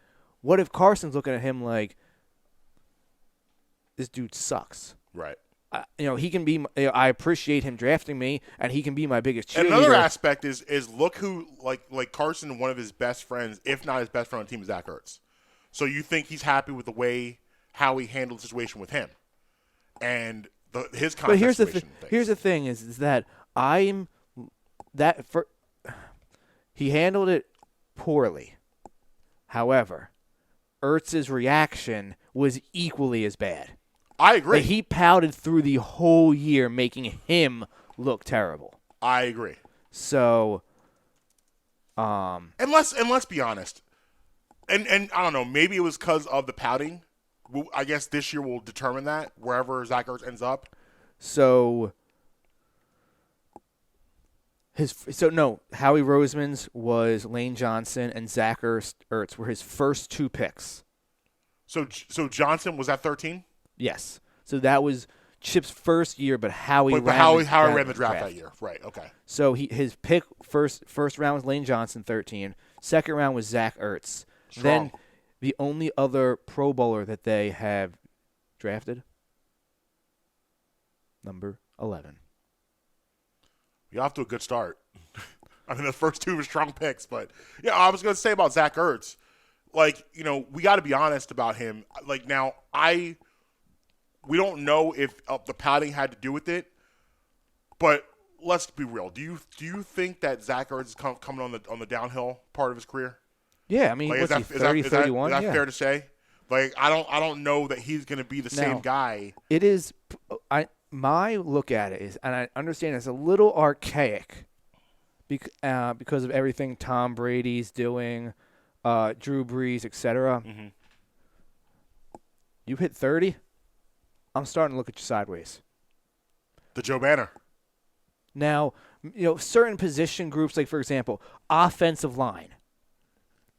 S3: What if Carson's looking at him like, this dude sucks?
S2: Right.
S3: He can be. I appreciate him drafting me, and he can be my biggest cheerleader.
S2: And another aspect is look who like Carson, one of his best friends, if not his best friend on the team, is Zach Ertz. So you think he's happy with the way how he handled the situation with him, and his contract.
S3: But here's the thing is that he handled it poorly. However, Ertz's reaction was equally as bad.
S2: I agree.
S3: Like, he pouted through the whole year, making him look terrible.
S2: I agree.
S3: So,
S2: and let's be honest, and I don't know, maybe it was because of the pouting. I guess this year will determine that wherever Zach Ertz ends up.
S3: So, Howie Roseman's was Lane Johnson and Zach Ertz were his first two picks.
S2: So Johnson was at 13?
S3: Yes. So that was Chip's first year, but Howie ran
S2: the draft that year. Right, okay.
S3: So his pick first round was Lane Johnson, 13. Second round was Zach Ertz.
S2: Strong.
S3: Then the only other Pro Bowler that they have drafted, number 11.
S2: You're off to a good start. I mean, the first two were strong picks, but yeah, I was going to say about Zach Ertz, we got to be honest about him. Like now, we don't know if the pouting had to do with it, but let's be real. Do you think that Zach Ertz is coming on the downhill part of his career?
S3: Yeah, I mean, what's he, 30, 31?
S2: Is that fair to say? Like, I don't know that he's going to be the same guy.
S3: It is. My look at it is, and I understand it's a little archaic because of everything Tom Brady's doing, Drew Brees, etc.
S2: Mm-hmm.
S3: You hit 30, I'm starting to look at you sideways.
S2: The Joe Banner.
S3: Now, certain position groups, like, for example, offensive line,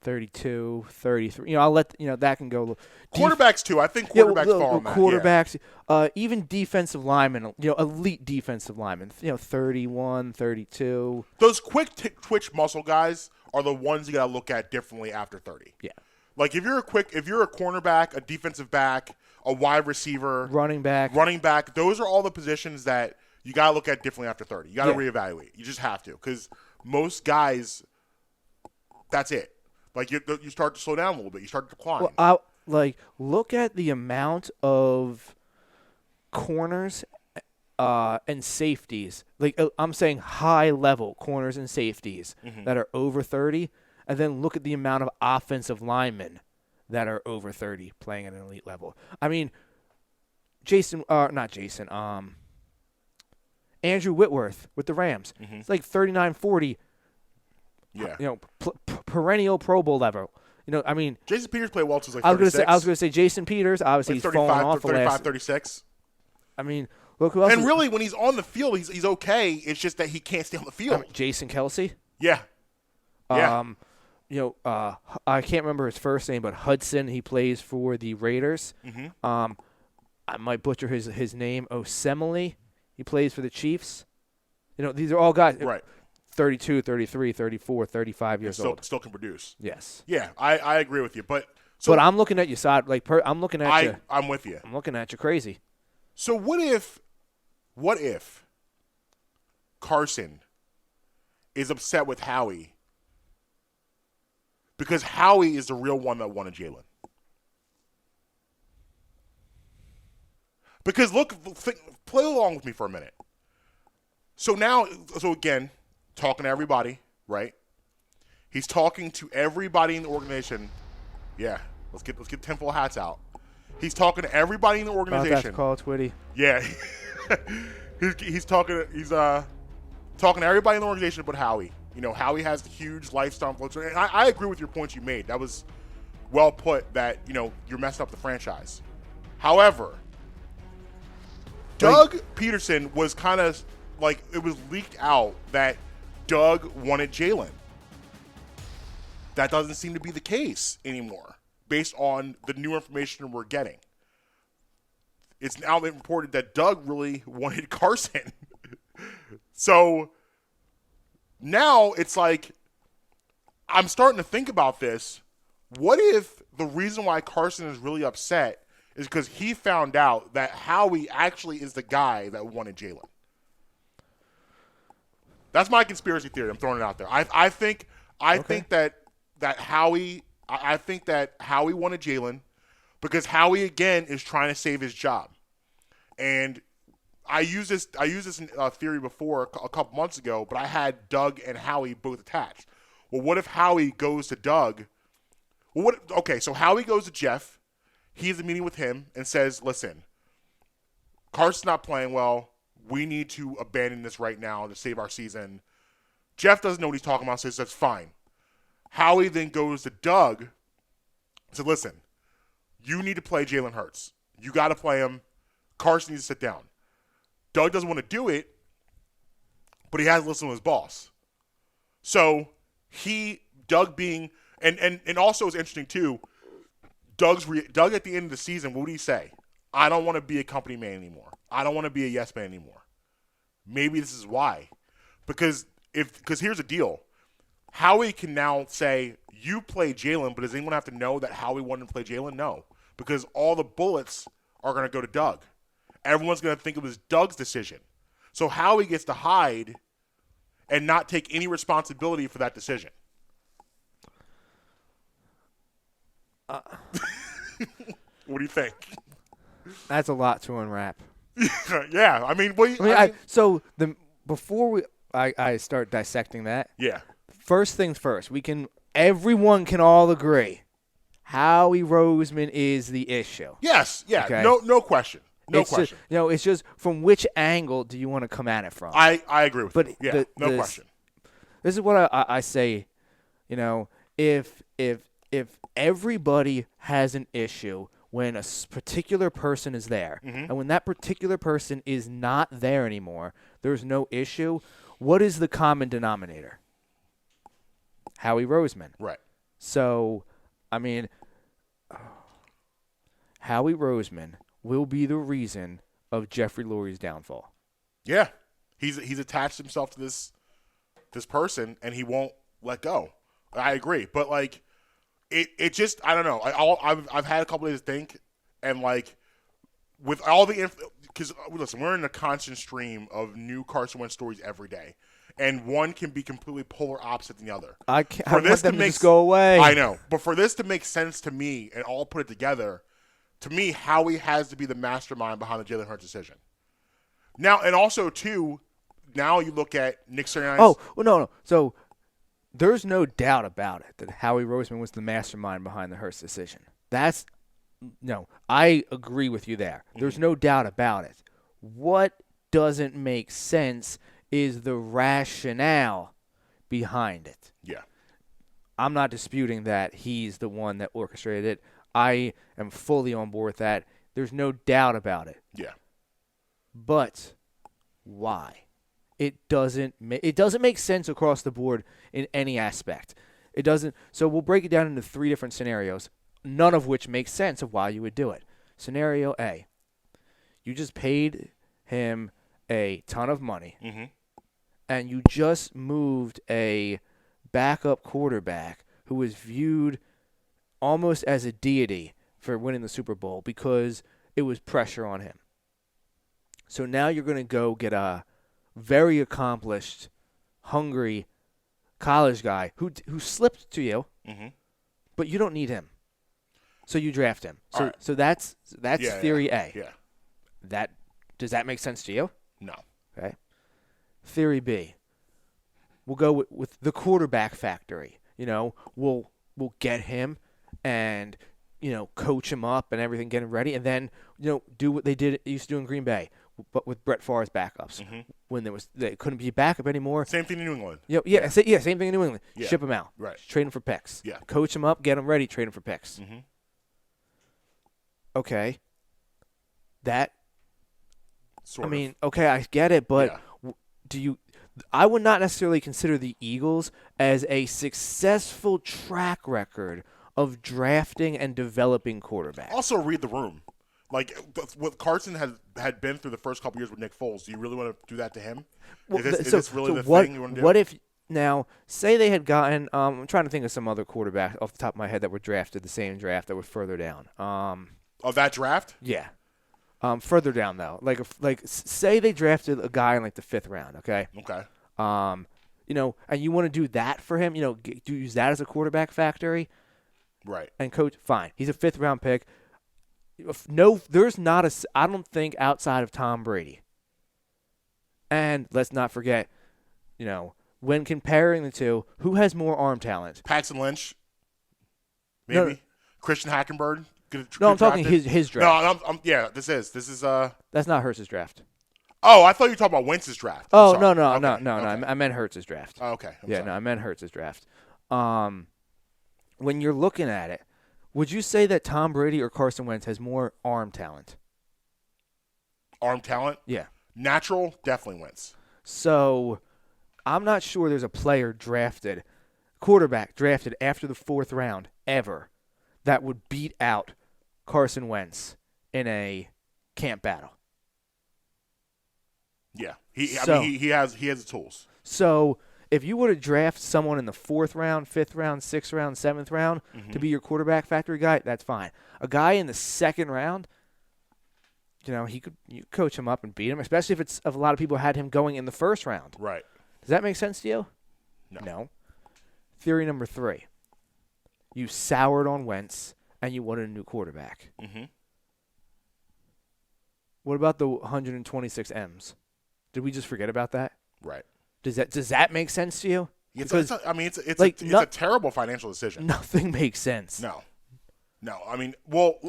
S3: 32, 33. I'll let that can go.
S2: Quarterbacks too. I think quarterbacks fall on that.
S3: Quarterbacks, even defensive linemen. Elite defensive linemen. 31, 32.
S2: Those quick twitch muscle guys are the ones you got to look at differently after 30.
S3: Yeah.
S2: Like if you're a cornerback, a defensive back, a wide receiver,
S3: running back.
S2: Those are all the positions that you got to look at differently after 30. You got to reevaluate. You just have to, because most guys, that's it. Like you start to slow down a little bit. You start to decline.
S3: Well, look at the amount of corners and safeties. Like I'm saying, high level corners and safeties that are over 30, and then look at the amount of offensive linemen that are over 30 playing at an elite level. I mean, Andrew Whitworth with the Rams. It's like 39, 40.
S2: Yeah.
S3: Perennial Pro Bowl level. I mean,
S2: Jason Peters played well till like 36.
S3: I was going to say Jason Peters. Obviously,
S2: like
S3: he's fallen off
S2: 35, 36.
S3: I mean, Look who else.
S2: And really, when he's on the field, he's okay. It's just that he can't stay on the field.
S3: Jason Kelsey.
S2: Yeah. Yeah.
S3: I can't remember his first name, but Hudson. He plays for the Raiders.
S2: Mm-hmm.
S3: I might butcher his name. Osemele. He plays for the Chiefs. These are all guys.
S2: Right.
S3: 32, 33, 34, 35 years old.
S2: Still can produce.
S3: Yes.
S2: Yeah, I agree with you. But
S3: I'm looking at your side. I'm looking at you.
S2: I'm with you.
S3: I'm looking at you crazy.
S2: So what if Carson is upset with Howie because Howie is the real one that wanted Jalen? Because play along with me for a minute. So again, talking to everybody, right? He's talking to everybody in the organization. Yeah, let's get tinfoil hats out. He's talking to everybody in the organization.
S3: That's called Twitty.
S2: Yeah, he's talking to everybody in the organization but Howie. Howie has the huge lifestyle influence, and I agree with your points you made. That was well put. That you're messing up the franchise. However, Doug Peterson was kind of like, it was leaked out that Doug wanted Jalen. That doesn't seem to be the case anymore, based on the new information we're getting. It's now been reported that Doug really wanted Carson. So now it's like, I'm starting to think about this. What if the reason why Carson is really upset is because he found out that Howie actually is the guy that wanted Jalen? That's my conspiracy theory. I'm throwing it out there. I think that Howie wanted Jalen because Howie again is trying to save his job. And I used this theory before a couple months ago, but I had Doug and Howie both attached. Well, what if Howie goes to Doug? So Howie goes to Jeff. He has a meeting with him and says, "Listen, Carson's not playing well. We need to abandon this right now to save our season." Jeff doesn't know what he's talking about, says that's fine. Howie then goes to Doug and said, "Listen, you need to play Jalen Hurts. You got to play him. Carson needs to sit down." Doug doesn't want to do it, but he has to listen to his boss. So Doug being, and also it's interesting too, Doug at the end of the season, what did he say? "I don't want to be a company man anymore. I don't want to be a yes man anymore." Maybe this is why. Because here's the deal. Howie can now say, "You play Jalen," but does anyone have to know that Howie wanted to play Jalen? No. Because all the bullets are going to go to Doug. Everyone's going to think it was Doug's decision. So Howie gets to hide and not take any responsibility for that decision. What do you think?
S3: That's a lot to unwrap.
S2: Yeah, I mean,
S3: before I start dissecting that,
S2: yeah.
S3: First things first, everyone can all agree, Howie Roseman is the issue.
S2: Yes, yeah,
S3: okay?
S2: No question. No question.
S3: It's just from which angle do you want to come at it from?
S2: I agree with you. Yeah, no question.
S3: This is what I say. If everybody has an issue when a particular person is there,
S2: mm-hmm.
S3: and when that particular person is not there anymore, there's no issue. What is the common denominator? Howie Roseman.
S2: Right.
S3: So, Howie Roseman will be the reason of Jeffrey Lurie's downfall.
S2: Yeah. He's attached himself to this person, and he won't let go. I agree. But, it just, I don't know. I've had a couple days to think, and, with all the because, listen, we're in a constant stream of new Carson Wentz stories every day. And one can be completely polar opposite than the other.
S3: I want them to just go away.
S2: I know. But for this to make sense to me and all put it together, to me, Howie has to be the mastermind behind the Jalen Hurts decision. Now, and also, too, now you look at Nick Sirianni's.
S3: Oh, well, no. So there's no doubt about it that Howie Roseman was the mastermind behind the Hurts decision. I agree with you there. There's no doubt about it. What doesn't make sense is the rationale behind it.
S2: Yeah.
S3: I'm not disputing that he's the one that orchestrated it. I am fully on board with that. There's no doubt about it.
S2: Yeah.
S3: But why? It doesn't make sense across the board in any aspect. It doesn't. So we'll break it down into 3 different scenarios, none of which make sense of why you would do it. Scenario A, you just paid him a ton of money, and you just moved a backup quarterback who was viewed almost as a deity for winning the Super Bowl because it was pressure on him. So now you're going to go get a very accomplished, hungry college guy who slipped to you, but you don't need him. So you draft him. So
S2: right.
S3: so that's theory A.
S2: Yeah.
S3: Does that make sense to you?
S2: No.
S3: Okay. Theory B. We'll go with the quarterback factory. We'll get him and coach him up and everything, get him ready, and then do what they used to do in Green Bay, but with Brett Favre's backups. When they couldn't be a backup anymore.
S2: Same thing in New England.
S3: Same thing in New England.
S2: Yeah.
S3: Ship him out.
S2: Right.
S3: Trade him for picks.
S2: Yeah.
S3: Coach him up, get him ready, trade him for picks. Okay. That.
S2: Sort of.
S3: I mean, okay, I get it, but I would not necessarily consider the Eagles as a successful track record of drafting and developing quarterbacks.
S2: Also, read the room. Like what Carson had been through the first couple years with Nick Foles. Do you really want to do that to him? Is this really the thing you want to do?
S3: What if now say they had gotten? I'm trying to think of some other quarterbacks off the top of my head that were drafted the same draft that were further down.
S2: Of that draft?
S3: Yeah. Further down though, like say they drafted a guy in like the 5th round. Okay.
S2: Okay.
S3: And you want to do that for him. Use that as a quarterback factory.
S2: Right.
S3: And coach, fine. He's a 5th round pick. No, there's not a. I don't think outside of Tom Brady. And let's not forget, when comparing the two, who has more arm talent?
S2: Paxton Lynch. Maybe.
S3: No.
S2: Christian Hackenberg.
S3: I'm talking his draft.
S2: No, this is.
S3: That's not Hurts's draft.
S2: Oh, I thought you were talking about Wentz's draft.
S3: Oh,
S2: no.
S3: No.
S2: Okay.
S3: I meant Hurts's draft.
S2: Oh, okay. I'm sorry.
S3: No, I meant Hurts's draft. When you're looking at it, would you say that Tom Brady or Carson Wentz has more arm talent?
S2: Arm talent?
S3: Yeah.
S2: Natural, definitely Wentz.
S3: So, I'm not sure there's a quarterback drafted after the 4th round ever that would beat out Carson Wentz in a camp battle.
S2: Yeah. He has the tools.
S3: So, if you were to draft someone in the 4th round, 5th round, 6th round, 7th round to be your quarterback factory guy, that's fine. A guy in the 2nd round, you coach him up and beat him, especially if a lot of people had him going in the 1st round.
S2: Right.
S3: Does that make sense to you?
S2: No.
S3: Theory number 3. You soured on Wentz and you wanted a new quarterback. What about the 126 M's? Did we just forget about that?
S2: Right.
S3: Does that make sense to you?
S2: It's a terrible financial decision.
S3: Nothing makes sense.
S2: No. I mean, well,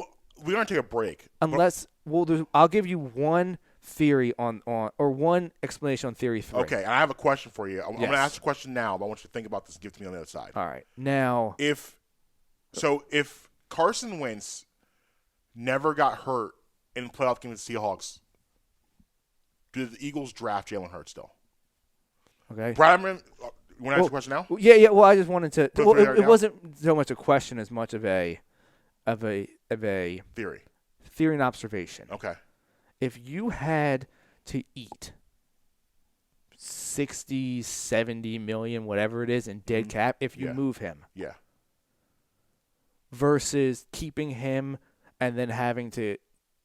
S2: we're going to take a break.
S3: I'll give you one theory or one explanation on theory 3.
S2: Okay, and I have a question for you. I'm going to ask a question now, but I want you to think about this and give it to me on the other side.
S3: All right. Now,
S2: if Carson Wentz never got hurt in playoff game with the Seahawks, do the Eagles draft Jalen Hurts still?
S3: Okay.
S2: Brad, you want to ask the question now?
S3: Yeah. Well, I just wanted to. It wasn't so much a question as much of a
S2: theory
S3: and observation.
S2: Okay.
S3: If you had to eat 60, 70 million, whatever it is, in dead cap, if you move him, versus keeping him and then having to,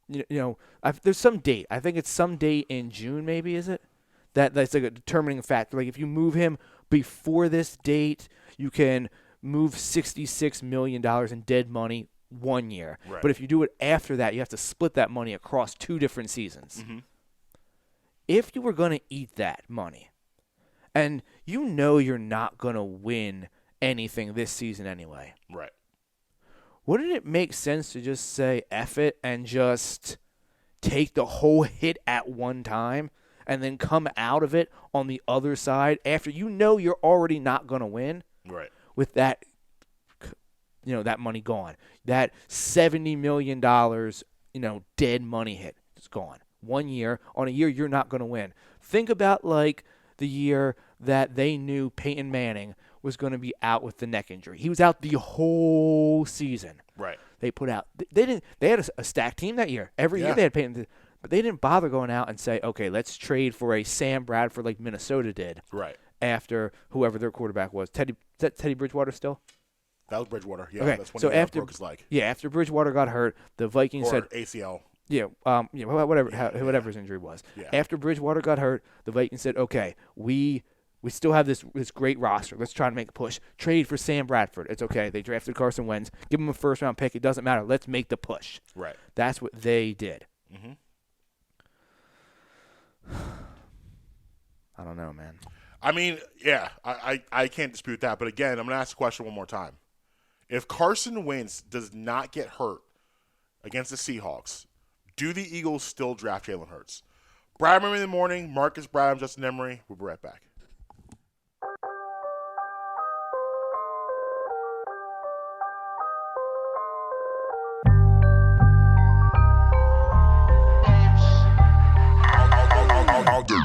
S3: there's some date. I think it's some date in June, maybe, is it? That's like a determining factor. Like if you move him before this date, you can move $66 million in dead money 1 year.
S2: Right.
S3: But if you do it after that, you have to split that money across 2 different seasons. If you were going to eat that money, and you're not going to win anything this season anyway.
S2: Right.
S3: Wouldn't it make sense to just say F it and just take the whole hit at one time and then come out of it on the other side after you're already not going to win?
S2: Right.
S3: With that, that money gone. That $70 million, dead money hit is gone. 1 year on a year you're not going to win. Think about like the year that they knew Peyton Manning was going to be out with the neck injury. He was out the whole season.
S2: Right.
S3: They put out they had a stacked team that year. Every year they had Peyton, but they didn't bother going out and say, okay, let's trade for a Sam Bradford like Minnesota did.
S2: Right.
S3: After whoever their quarterback was. Is that Teddy Bridgewater still?
S2: That was Bridgewater. Yeah,
S3: okay.
S2: that's when
S3: so
S2: he
S3: after
S2: broke his leg.
S3: Yeah, after Bridgewater got hurt, the Vikings said
S2: ACL.
S3: Yeah, whatever his injury was.
S2: Yeah.
S3: After Bridgewater got hurt, the Vikings said, okay, we still have this great roster. Let's try to make a push. Trade for Sam Bradford. It's okay. They drafted Carson Wentz. Give him a first-round pick. It doesn't matter. Let's make the push.
S2: Right.
S3: That's what they did.
S2: Mm-hmm.
S3: I don't know, man.
S2: I mean, yeah, I can't dispute that. But again, I'm going to ask the question one more time. If Carson Wentz does not get hurt against the Seahawks, do the Eagles still draft Jalen Hurts? Brad Emery in the morning, Marcus Brad, Justin Emery. We'll be right back. I'll do.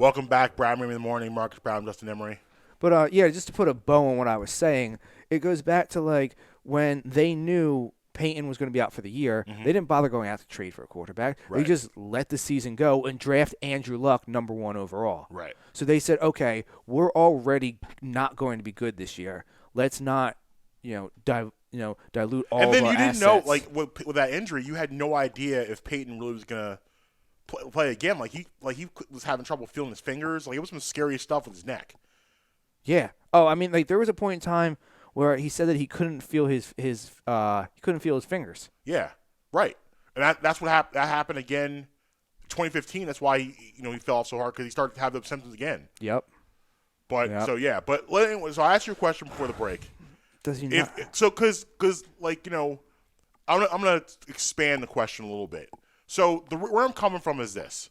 S2: Welcome back, Brad Emery in the morning, Marcus Brown, Justin Emery.
S3: But yeah, just to put a bow on what I was saying, it goes back to like when they knew Peyton was going to be out for the year, they didn't bother going out to trade for a quarterback. Right. They just let the season go and draft Andrew Luck #1 overall.
S2: Right.
S3: So they said, okay, we're already not going to be good this year. Let's not, dilute all of our assets.
S2: And then you didn't know, like with that injury, you had no idea if Peyton really was gonna play again. Like he was having trouble feeling his fingers. Like it was some scary stuff with his neck.
S3: Yeah. Oh, I mean, like there was a point in time where he said that he couldn't feel his fingers.
S2: Yeah. Right. And that's what happened. That happened again, 2015. That's why he fell off so hard because he started to have those symptoms again.
S3: Yep.
S2: But
S3: yep.
S2: So yeah. But anyway, so I asked you a question before the break.
S3: Does he not?
S2: Because I'm gonna expand the question a little bit. So where I'm coming from is this: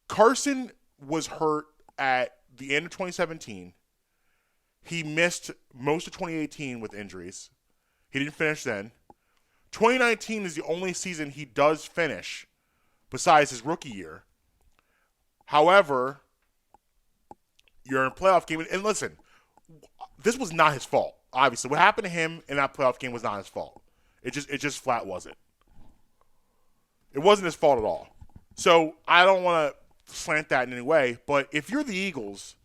S2: Carson was hurt at the end of 2017. He missed most of 2018 with injuries. He didn't finish then. 2019 is the only season he does finish, besides his rookie year. However, you're in a playoff game, and listen, this was not his fault. obviously, what happened to him in that playoff game was not his fault. It just flat wasn't. It wasn't his fault at all. So I don't want to slant that in any way. But if you're the Eagles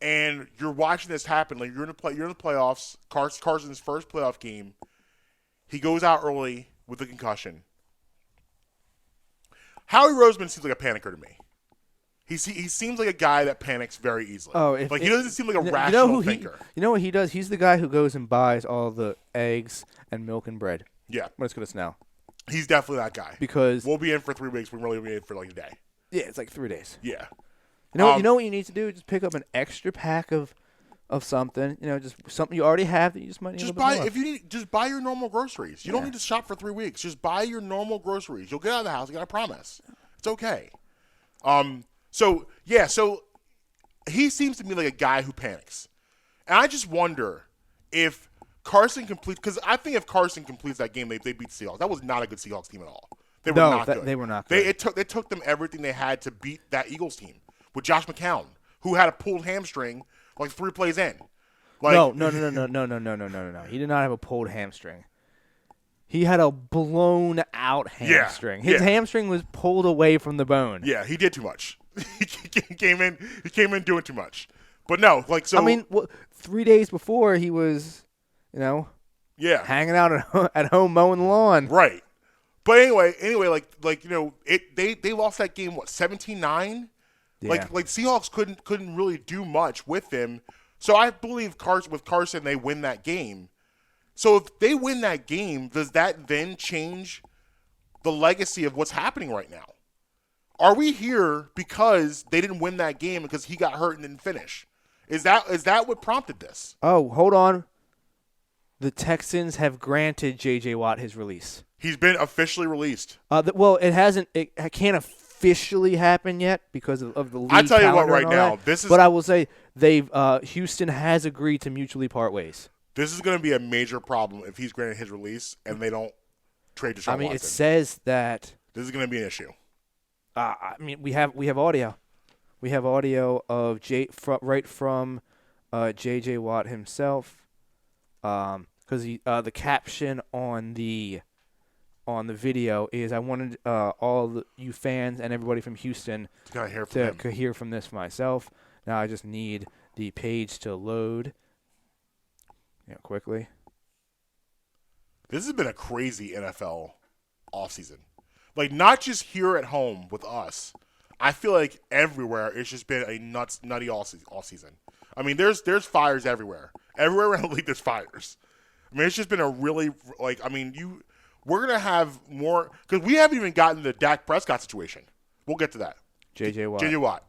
S2: and you're watching this happen, like you're in the playoffs, Carson's first playoff game, he goes out early with a concussion. Howie Roseman seems like a panicker to me. He seems like a guy that panics very easily.
S3: Oh,
S2: he doesn't seem like a rational thinker.
S3: You know what he does? He's the guy who goes and buys all the eggs and milk and bread.
S2: Yeah.
S3: Let's go to now.
S2: He's definitely that guy.
S3: Because
S2: we'll be in for 3 weeks. We're really be in for like a day.
S3: Yeah, it's like 3 days.
S2: Yeah.
S3: You know what you need to do? Just pick up an extra pack of something. Just something you already have that you just might need.
S2: Just
S3: a little bit
S2: buy
S3: more.
S2: if you need. Just buy your normal groceries. You don't need to shop for 3 weeks. Just buy your normal groceries. You'll get out of the house. I promise. It's okay. So he seems to me like a guy who panics. And I just wonder if Carson completes, because I think if Carson completes that game, they beat the Seahawks. That was not a good Seahawks team at all. They were not good.
S3: They were not good.
S2: It took them everything they had to beat that Eagles team with Josh McCown, who had a pulled hamstring like 3 plays in.
S3: No. He did not have a pulled hamstring. He had a blown out hamstring. His hamstring was pulled away from the bone.
S2: Yeah, he did too much. He came in doing too much. But no, so.
S3: I mean, 3 days before he was, hanging out at home mowing the lawn.
S2: Right. But anyway, they lost that game 17-9.
S3: Yeah.
S2: Like Seahawks couldn't really do much with him. So I believe with Carson they win that game. So if they win that game, does that then change the legacy of what's happening right now? Are we here because they didn't win that game because he got hurt and didn't finish? Is that what prompted this?
S3: Oh, hold on. The Texans have granted J.J. Watt his release.
S2: He's been officially released.
S3: It hasn't. It can't officially happen yet because of the league.
S2: I tell you what,
S3: calendar
S2: right
S3: and all
S2: now,
S3: that.
S2: this is.
S3: But I will say Houston has agreed to mutually part ways.
S2: This is going to be a major problem if he's granted his release and they don't trade Deshaun Watson.
S3: It says that
S2: this is going to be an issue.
S3: We have audio. We have audio of right from J.J. Watt himself, because the caption on the video is, "I wanted all you fans and everybody from Houston to hear from this myself. Now I just need the page to load." Quickly.
S2: This has been a crazy NFL offseason. Not just here at home with us. I feel like everywhere it's just been a nutty offseason. I mean, there's fires everywhere. Everywhere around the league there's fires. I mean, it's just been a really we're gonna have more, because we haven't even gotten the Dak Prescott situation. We'll get to that.
S3: J.J.
S2: Watt.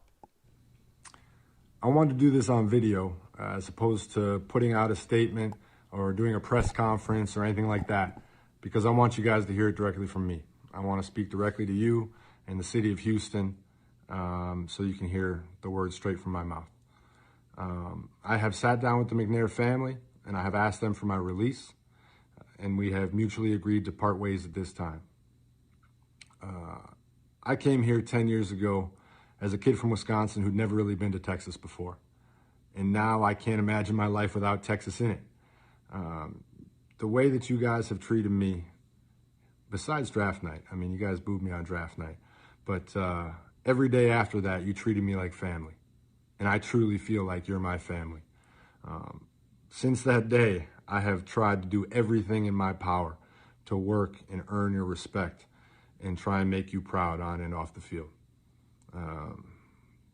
S4: I wanted to do this on video as opposed to putting out a statement or doing a press conference or anything like that, because I want you guys to hear it directly from me. I want to speak directly to you and the city of Houston, so you can hear the words straight from my mouth. I have sat down with the McNair family and I have asked them for my release, and we have mutually agreed to part ways at this time. I came here 10 years ago as a kid from Wisconsin who'd never really been to Texas before. And now I can't imagine my life without Texas in it. The way that you guys have treated me, besides draft night, I mean, you guys booed me on draft night, but every day after that, you treated me like family. And I truly feel like you're my family. Since that day, I have tried to do everything in my power to work and earn your respect and try and make you proud on and off the field.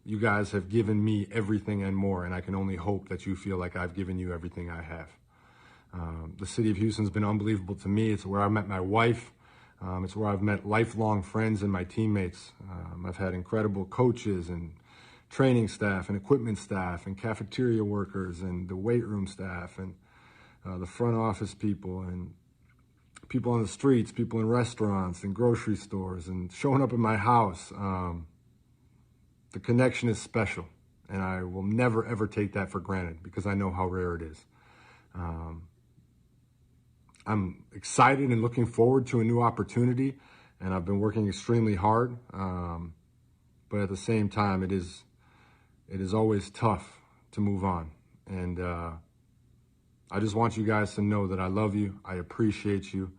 S4: You guys have given me everything and more, and I can only hope that you feel like I've given you everything I have. The city of Houston's been unbelievable to me. It's where I met my wife. It's where I've met lifelong friends and my teammates. I've had incredible coaches and training staff and equipment staff and cafeteria workers and the weight room staff and the front office people and people on the streets, people in restaurants and grocery stores and showing up at my house. The connection is special, and I will never, ever take that for granted because I know how rare it is. I'm excited and looking forward to a new opportunity, and I've been working extremely hard. But at the same time, it is always tough to move on. And I just want you guys to know that I love you. I appreciate you.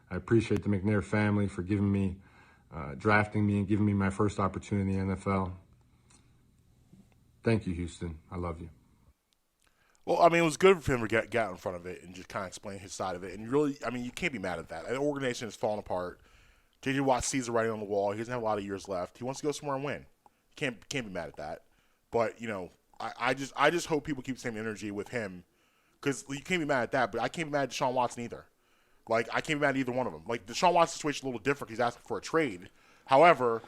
S4: I appreciate the McNair family for giving me, drafting me and giving me my first opportunity in the NFL. Thank you, Houston. I love you.
S2: Well, I mean, it was good for him to get out in front of it and just kind of explain his side of it. And really, I mean, you can't be mad at that. An organization is falling apart. J.J. Watt sees the writing on the wall. He doesn't have a lot of years left. He wants to go somewhere and win. You can't be mad at that. But, you know, I just hope people keep the same energy with him because you can't be mad at that. But I can't be mad at Deshaun Watson either. Like, I can't be mad at either one of them. Like, the Deshaun Watson situation is a little different. He's asking for a trade. However,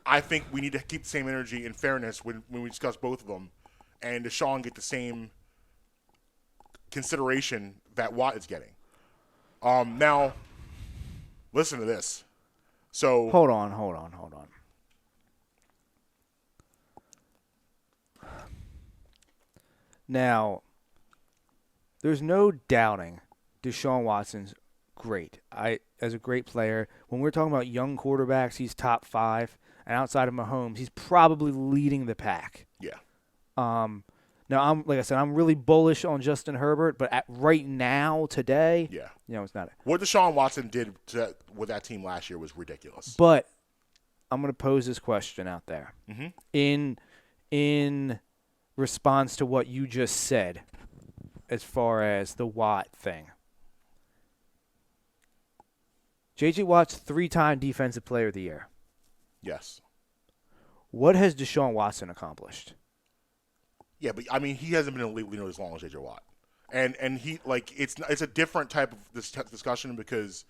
S2: I think we need to keep the same energy and fairness when we discuss both of them. And Deshaun get the same consideration that Watt is getting. Now, listen to this. So
S3: Hold on. Now, there's no doubting Deshaun Watson's great. As a great player, when we're talking about young quarterbacks, he's top 5, and outside of Mahomes, he's probably leading the pack.
S2: yeah,
S3: Now, like I said, I'm really bullish on Justin Herbert, but right now, today,
S2: yeah.
S3: you know, it's not.
S2: What Deshaun Watson did with that team last year was ridiculous.
S3: But I'm going to pose this question out there.
S2: Mm-hmm.
S3: In response to what you just said, as far as the Watt thing, J.J. Watt's 3-time Defensive Player of the Year.
S2: Yes.
S3: What has Deshaun Watson accomplished?
S2: Yeah, but I mean, he hasn't been in the league nearly as long as J.J. Watt, and he like it's a different type of discussion because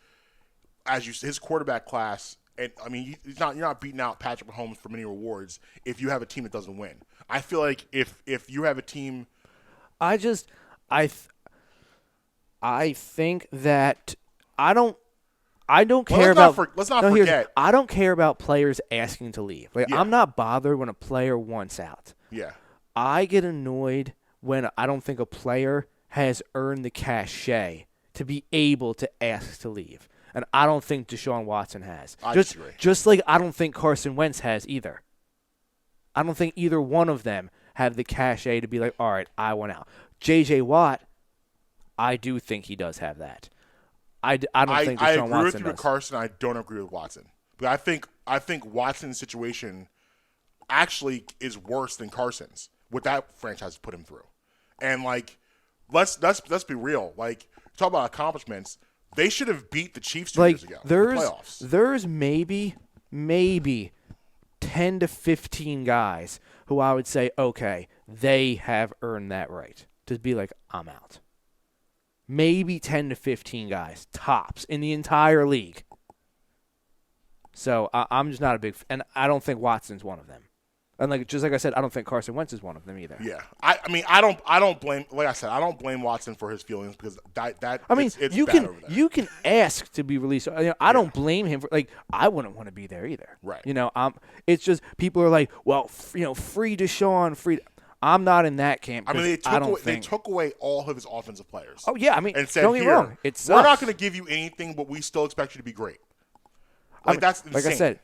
S2: as his quarterback class, and I mean, you're not beating out Patrick Mahomes for many rewards if you have a team that doesn't win. I feel like if you have a team,
S3: I think that I don't care about.
S2: Let's not forget.
S3: I don't care about players asking to leave. Like,
S2: Yeah.
S3: I'm not bothered when a player wants out.
S2: Yeah.
S3: I get annoyed when I don't think a player has earned the cachet to be able to ask to leave. And I don't think Deshaun Watson has.
S2: I disagree.
S3: Just like I don't think Carson Wentz has either. I don't think either one of them have the cachet to be like, all right, I want out. J.J. Watt, I do think he does have that. I don't think Deshaun
S2: I agree
S3: Watson
S2: with you
S3: does.
S2: with Carson. I don't agree with Watson. But I think Watson's situation actually is worse than Carson's. What that franchise put him through. And like let's be real. Like, talk about accomplishments. They should have beat the Chiefs 2 years ago in the playoffs.
S3: There's maybe 10 to 15 guys who I would say, okay, they have earned that right to be like, I'm out. Maybe 10 to 15 guys, tops, in the entire league. So I'm just not a big and I don't think Watson's one of them. And like I said, I don't think Carson Wentz is one of them either.
S2: Yeah, I mean, I don't blame. Like I said, I don't blame Watson for his feelings because that.
S3: I mean,
S2: it's
S3: you
S2: bad
S3: can
S2: over there.
S3: you can ask to be released. I don't blame him for like I wouldn't want to be there either.
S2: Right.
S3: It's just people are like, well, free Deshaun, free. I'm not in that camp.
S2: I mean, they
S3: they
S2: took away all of his offensive players.
S3: Oh yeah, I mean,
S2: and said,
S3: don't get me wrong,
S2: we're
S3: sucks.
S2: not going to give you anything, but we still expect you to be great. Like, that's insane.
S3: Like I said,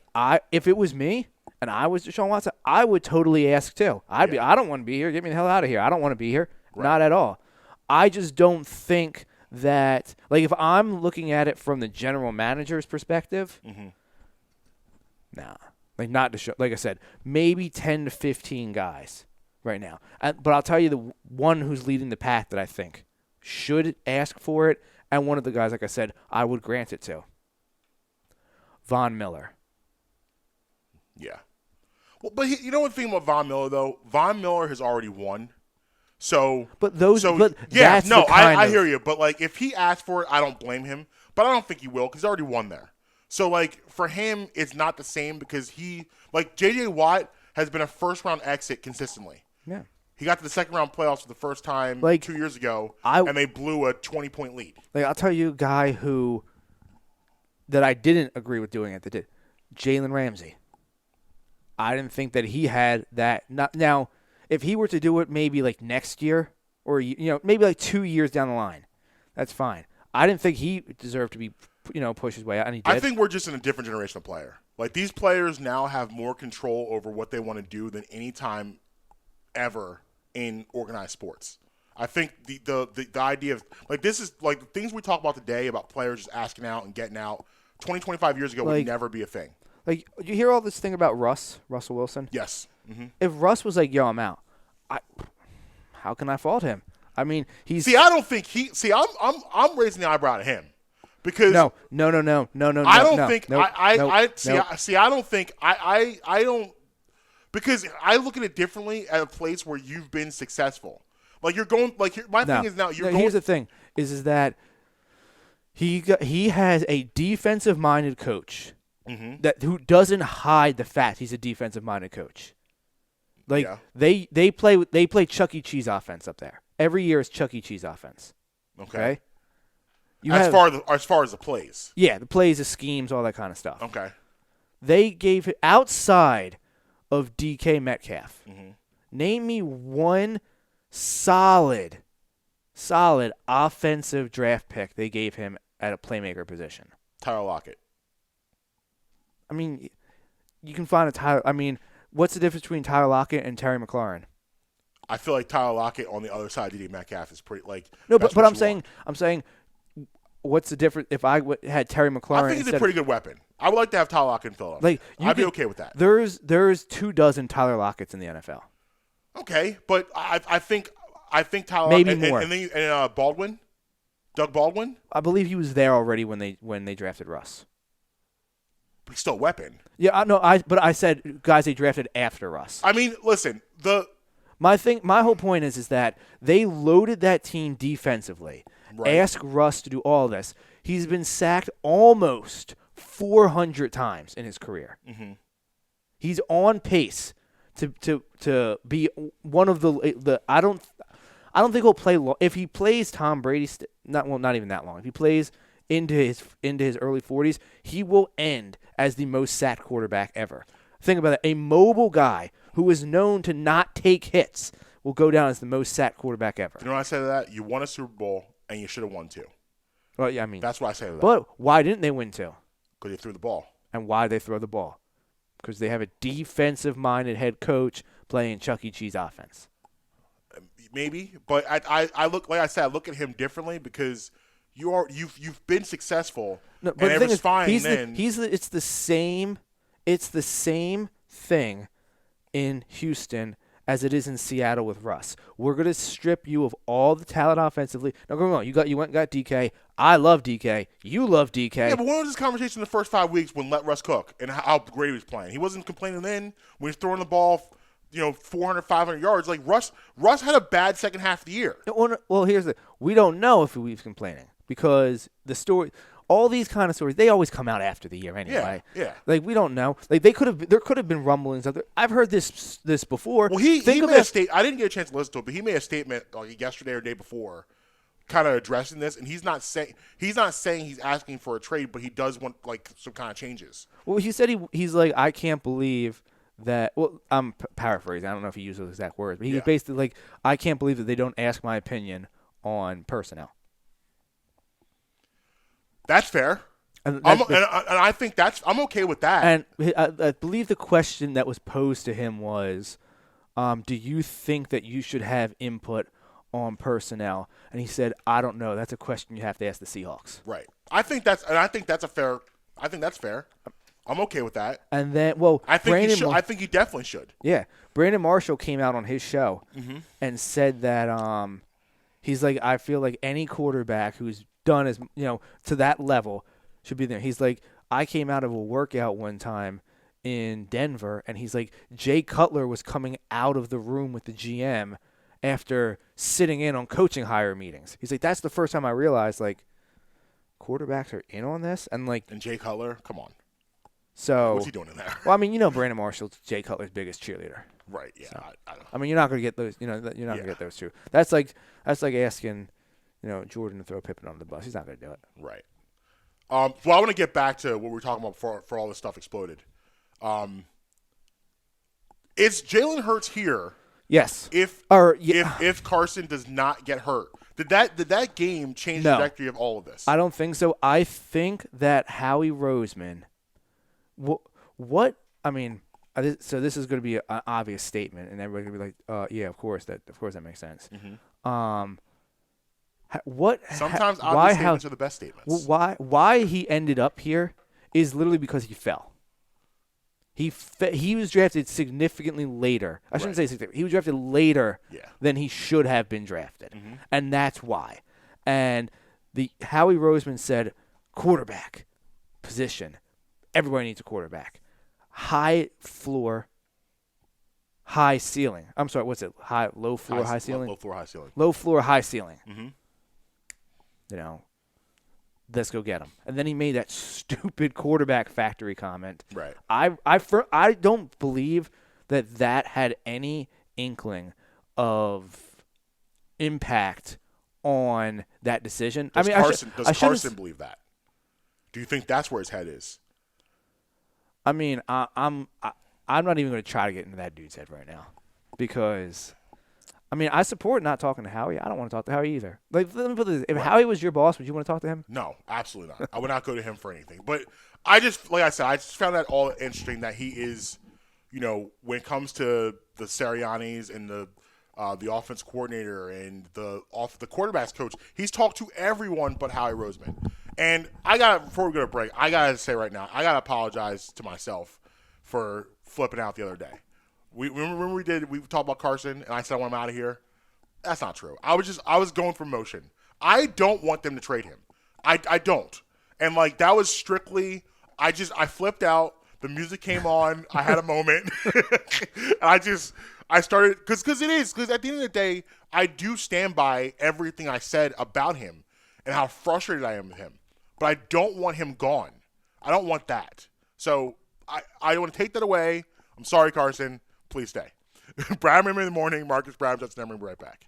S3: if it was me and I was Deshaun Watson, I would totally ask too. I don't want to be here. Get me the hell out of here. I don't want to be here. Right. Not at all. I just don't think that, like, if I'm looking at it from the general manager's perspective, nah. Like, not Deshaun. Like I said, maybe 10 to 15 guys right now. But I'll tell you the one who's leading the pack that I think should ask for it, and one of the guys, like I said, I would grant it to. Von Miller.
S2: Yeah. Well, but you know one thing about Von Miller though? Von Miller has already won. So,
S3: but
S2: yeah,
S3: that's
S2: no, I
S3: of,
S2: hear you. But like, if he asked for it, I don't blame him. But I don't think he will because he's already won there. So like, for him, it's not the same because J.J. Watt has been a first round exit consistently.
S3: Yeah.
S2: He got to the second round playoffs for the first time 2 years ago, and they blew a 20-point lead.
S3: Like, I'll tell you a guy that I didn't agree with doing it that did. Jalen Ramsey. I didn't think that he had that. Now, if he were to do it maybe like next year or maybe like 2 years down the line, that's fine. I didn't think he deserved to be push his way out, and he did.
S2: I think we're just in a different generation of player. Like, these players now have more control over what they want to do than any time ever in organized sports. I think the idea of like this is like the things we talk about today about players just asking out and getting out 20, 25 years ago would never be a thing.
S3: Like, you hear all this thing about Russell Wilson?
S2: Yes. Mm-hmm.
S3: If Russ was like, yo, I'm out, how can I fault him? I mean, he's
S2: I don't think I'm raising the eyebrow at him because
S3: no.
S2: I don't think I don't because I look at it differently at a place where you've been successful. Like you're going like my thing is now you're going.
S3: Here's the thing is that he has a defensive minded coach who doesn't hide the fact he's a defensive minded coach. Like they play Chuck E. Cheese offense up there. Every year is Chuck E. Cheese offense. Okay? As
S2: far as the plays.
S3: Yeah, the plays, the schemes, all that kind of stuff.
S2: Okay.
S3: They gave it outside of DK Metcalf. Name me one solid offensive draft pick they gave him at a playmaker position.
S2: Tyler Lockett.
S3: I mean, you can find a Tyler. I mean, what's the difference between Tyler Lockett and Terry McLaurin?
S2: I feel like Tyler Lockett on the other side of DK Metcalf is pretty like.
S3: No, but I'm saying, what's the difference if I had Terry McLaurin?
S2: I think he's a pretty good weapon. I would like to have Tyler Lockett in Philadelphia.
S3: Like,
S2: I'd be okay with that.
S3: There's 24 Tyler Lockett's in the NFL.
S2: Okay, but I think Tyler
S3: maybe
S2: Lockett,
S3: more.
S2: And Baldwin, Doug Baldwin.
S3: I believe he was there already when they drafted Russ.
S2: But he's still a weapon.
S3: Yeah, but I said guys they drafted after Russ.
S2: I mean, listen,
S3: my whole point is that they loaded that team defensively.
S2: Right.
S3: Ask Russ to do all this. He's been sacked almost 400 times in his career. He's on pace to be one of the. I don't think he'll play long. If he plays Tom Brady, not even that long. If he plays into his early 40s, he will end as the most sacked quarterback ever. Think about it. A mobile guy who is known to not take hits will go down as the most sacked quarterback ever.
S2: You know what I say to that? You won a Super Bowl and you should have won 2.
S3: Well, yeah, I mean
S2: that's what I say to that.
S3: But why didn't they win 2?
S2: Because they threw the ball. And
S3: why did they throw the ball? Because they have a defensive-minded head coach playing Chuck E. Cheese offense.
S2: Maybe, but I look like I said. I look at him differently because you've been successful.
S3: No, but
S2: and
S3: the
S2: it
S3: thing
S2: was
S3: is,
S2: fine.
S3: It's the same thing in Houston as it is in Seattle with Russ. We're gonna strip you of all the talent offensively. Now, go on. You went and got DK. I love DK. You love DK.
S2: Yeah, but when was this conversation in the first 5 weeks when let Russ cook and how great he was playing? He wasn't complaining then when he was throwing the ball, 400, 500 yards. Like Russ had a bad second half of the year.
S3: Well, here's the we don't know if he was complaining because the story. All these kind of stories, they always come out after the year anyway.
S2: Yeah.
S3: Like we don't know. Like there could have been rumblings out there. I've heard this before.
S2: Well, he made a statement. I didn't get a chance to listen to it, but he made a statement like yesterday or the day before, kind of addressing this. And he's not saying he's asking for a trade, but he does want like some kind of changes.
S3: Well, he said he's like, I can't believe that. Well, I'm paraphrasing. I don't know if he used those exact words, but he was basically like, I can't believe that they don't ask my opinion on personnel.
S2: That's fair. And I think I'm okay with that.
S3: And I believe the question that was posed to him was, do you think that you should have input on personnel? And he said, I don't know. That's a question you have to ask the Seahawks.
S2: Right. I think that's fair. I'm okay with that.
S3: And then,
S2: I think he definitely should.
S3: Yeah. Brandon Marshall came out on his show and said that he's like, I feel like any quarterback who's done as to that level should be there. He's like, I came out of a workout one time in Denver, and he's like, Jay Cutler was coming out of the room with the GM after sitting in on coaching hire meetings. He's like, that's the first time I realized like quarterbacks are in on this, and
S2: Jay Cutler, come on.
S3: So
S2: what's he doing in there?
S3: Well, I mean, Brandon Marshall's Jay Cutler's biggest cheerleader.
S2: Right. Yeah.
S3: So,
S2: I don't.
S3: I mean, you're not gonna get those. You're not gonna get those two. That's like asking. Jordan to throw Pippen on the bus. He's not going to do it.
S2: Right. Well, I want to get back to what we were talking about before all this stuff exploded. Is Jalen Hurts here?
S3: Yes.
S2: If Carson does not get hurt, did that game change the trajectory of all of this?
S3: I don't think so. I think that Howie Roseman. What I mean. So this is going to be an obvious statement, and everybody's going to be like, "Yeah, of course that makes sense."
S2: Sometimes
S3: why
S2: oddly statements are the best statements.
S3: why he ended up here is literally because he fell. He was drafted significantly later. I shouldn't say significantly. He was drafted later than he should have been drafted, and that's why. And Howie Roseman said, quarterback position. Everybody needs a quarterback. High floor, high ceiling. I'm sorry, what's it? Low floor, high ceiling?
S2: Low floor, high ceiling.
S3: Low floor, high ceiling.
S2: Mm-hmm.
S3: You know, let's go get him. And then he made that stupid quarterback factory comment.
S2: Right.
S3: I don't believe that had any inkling of impact on that decision.
S2: Does Carson believe that? Do you think that's where his head is?
S3: I mean, I'm not even going to try to get into that dude's head right now because, I mean, I support not talking to Howie. I don't want to talk to Howie either. Like, let me put this: if Howie was your boss, would you want to talk to him?
S2: No, absolutely not. I would not go to him for anything. But I just found that all interesting that he is, when it comes to the Siriannis and the offense coordinator and the quarterback's coach, he's talked to everyone but Howie Roseman. And before we go to break, I gotta say right now, I gotta apologize to myself for flipping out the other day. We talked about Carson, and I said I want him out of here. That's not true. I was going for motion. I don't want them to trade him. I don't. And that was strictly, I flipped out. The music came on. I had a moment. And I started, because at the end of the day, I do stand by everything I said about him and how frustrated I am with him. But I don't want him gone. I don't want that. So I want to take that away. I'm sorry, Carson. Please stay. Brad Memory in the morning. Marcus Brown, Justin Emery. We'll be right back.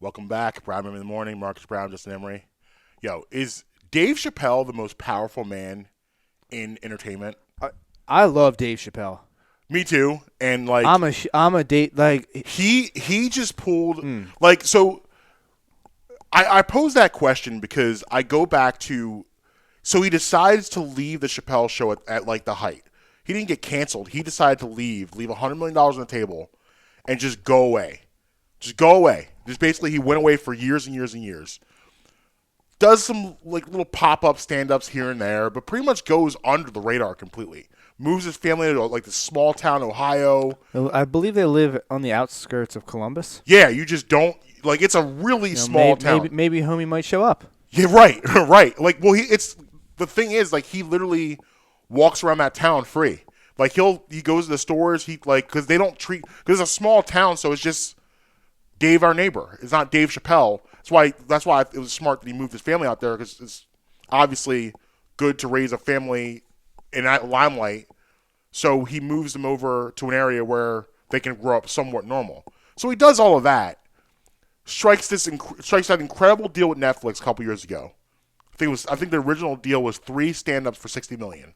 S2: Welcome back. Brad Memory in the morning. Marcus Brown, Justin Emery. Yo, is Dave Chappelle the most powerful man in entertainment?
S3: I love Dave Chappelle.
S2: Me too. And
S3: I'm a date
S2: he just pulled so I pose that question because I go back to, so he decides to leave the Chappelle show at the height. He didn't get canceled. He decided to leave $100 million on the table and just go away Just go away. Just basically, he went away for years and years and years. Does some like little pop-up stand-ups here and there, but pretty much goes under the radar completely. Moves his family to like this small town, Ohio.
S3: I believe they live on the outskirts of Columbus.
S2: Yeah, you just don't like. It's a really small town.
S3: Maybe homie might show up.
S2: Yeah, right, right. Like, well, it's the thing is like he literally walks around that town free. Like he goes to the stores. He like because they don't treat because it's a small town, so it's just Dave, our neighbor. It's not Dave Chappelle. That's why it was smart that he moved his family out there because it's obviously good to raise a family in that limelight. So he moves them over to an area where they can grow up somewhat normal. So he does all of that. Strikes that incredible deal with Netflix a couple years ago. I think the original deal was 3 stand-ups for $60 million.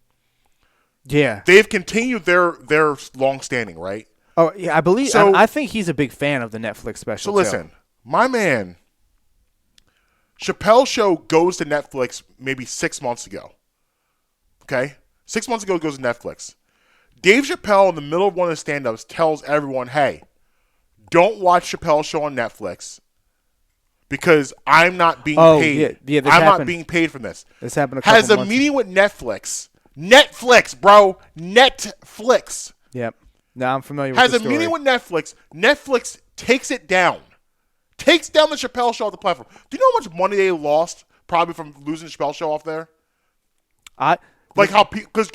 S3: Yeah,
S2: they've continued their long standing, right?
S3: Oh yeah, I believe.
S2: So,
S3: I think he's a big fan of the Netflix special.
S2: So listen, my man, Chappelle Show goes to Netflix maybe 6 months ago. Okay, 6 months ago it goes to Netflix. Dave Chappelle in the middle of one of the stand-ups tells everyone, "Hey, don't watch Chappelle Show on Netflix." Because I'm not being paid.
S3: Yeah,
S2: I'm not being paid from this.
S3: This happened a couple months.
S2: Has a meeting with Netflix. Netflix, bro. Netflix.
S3: Yep. Now I'm familiar with
S2: Has
S3: the
S2: a
S3: story.
S2: meeting with Netflix. Netflix takes it down. Takes down the Chappelle Show off the platform. Do you know how much money they lost probably from losing the Chappelle Show off there? Because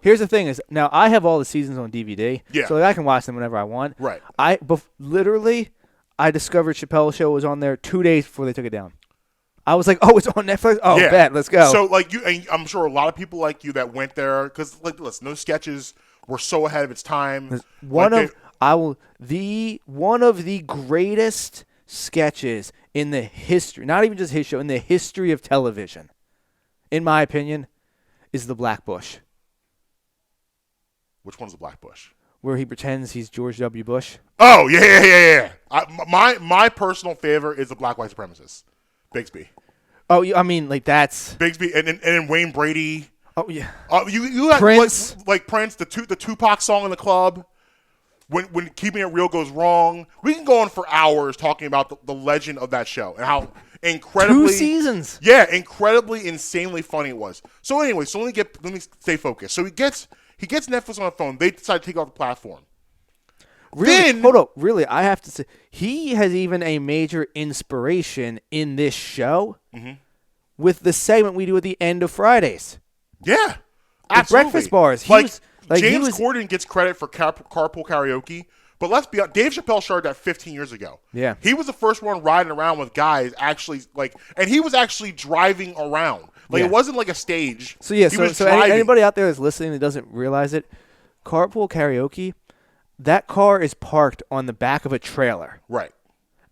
S3: Here's the thing is, now I have all the seasons on DVD.
S2: Yeah.
S3: So I can watch them whenever I want.
S2: Right.
S3: Literally, I discovered Chappelle Show was on there 2 days before they took it down. I was like, oh, it's on Netflix? Oh,
S2: yeah.
S3: bet, let's go.
S2: So, and I'm sure a lot of people like you that went there, because, listen, those sketches were so ahead of its time.
S3: One of the greatest sketches in the history, not even just his show, in the history of television, in my opinion, is The Black Bush.
S2: Which one's The Black Bush?
S3: Where he pretends he's George W. Bush.
S2: Oh, yeah. My personal favorite is The Black White Supremacist. Bigsby.
S3: Oh, I mean, like that's
S2: Bigsby and then Wayne Brady.
S3: Oh yeah.
S2: You had
S3: Prince,
S2: like Prince, the Tupac song in the club. When Keeping It Real goes wrong, we can go on for hours talking about the legend of that show and how incredibly
S3: 2 seasons.
S2: Yeah, incredibly, insanely funny it was. So anyway, let me stay focused. So he gets Netflix on the phone. They decide to take off the platform.
S3: Really? Hold up. Really, I have to say, he has even a major inspiration in this show with the segment we do at the end of Fridays.
S2: Yeah, absolutely.
S3: Breakfast bars.
S2: James Corden gets credit for Carpool Karaoke, but let's be honest, Dave Chappelle started that 15 years ago.
S3: Yeah.
S2: He was the first one riding around with guys actually, and he was actually driving around. It wasn't like a stage.
S3: So yeah,
S2: he was
S3: so
S2: driving.
S3: anybody out there that's listening that doesn't realize it, Carpool Karaoke, that car is parked on the back of a trailer.
S2: Right.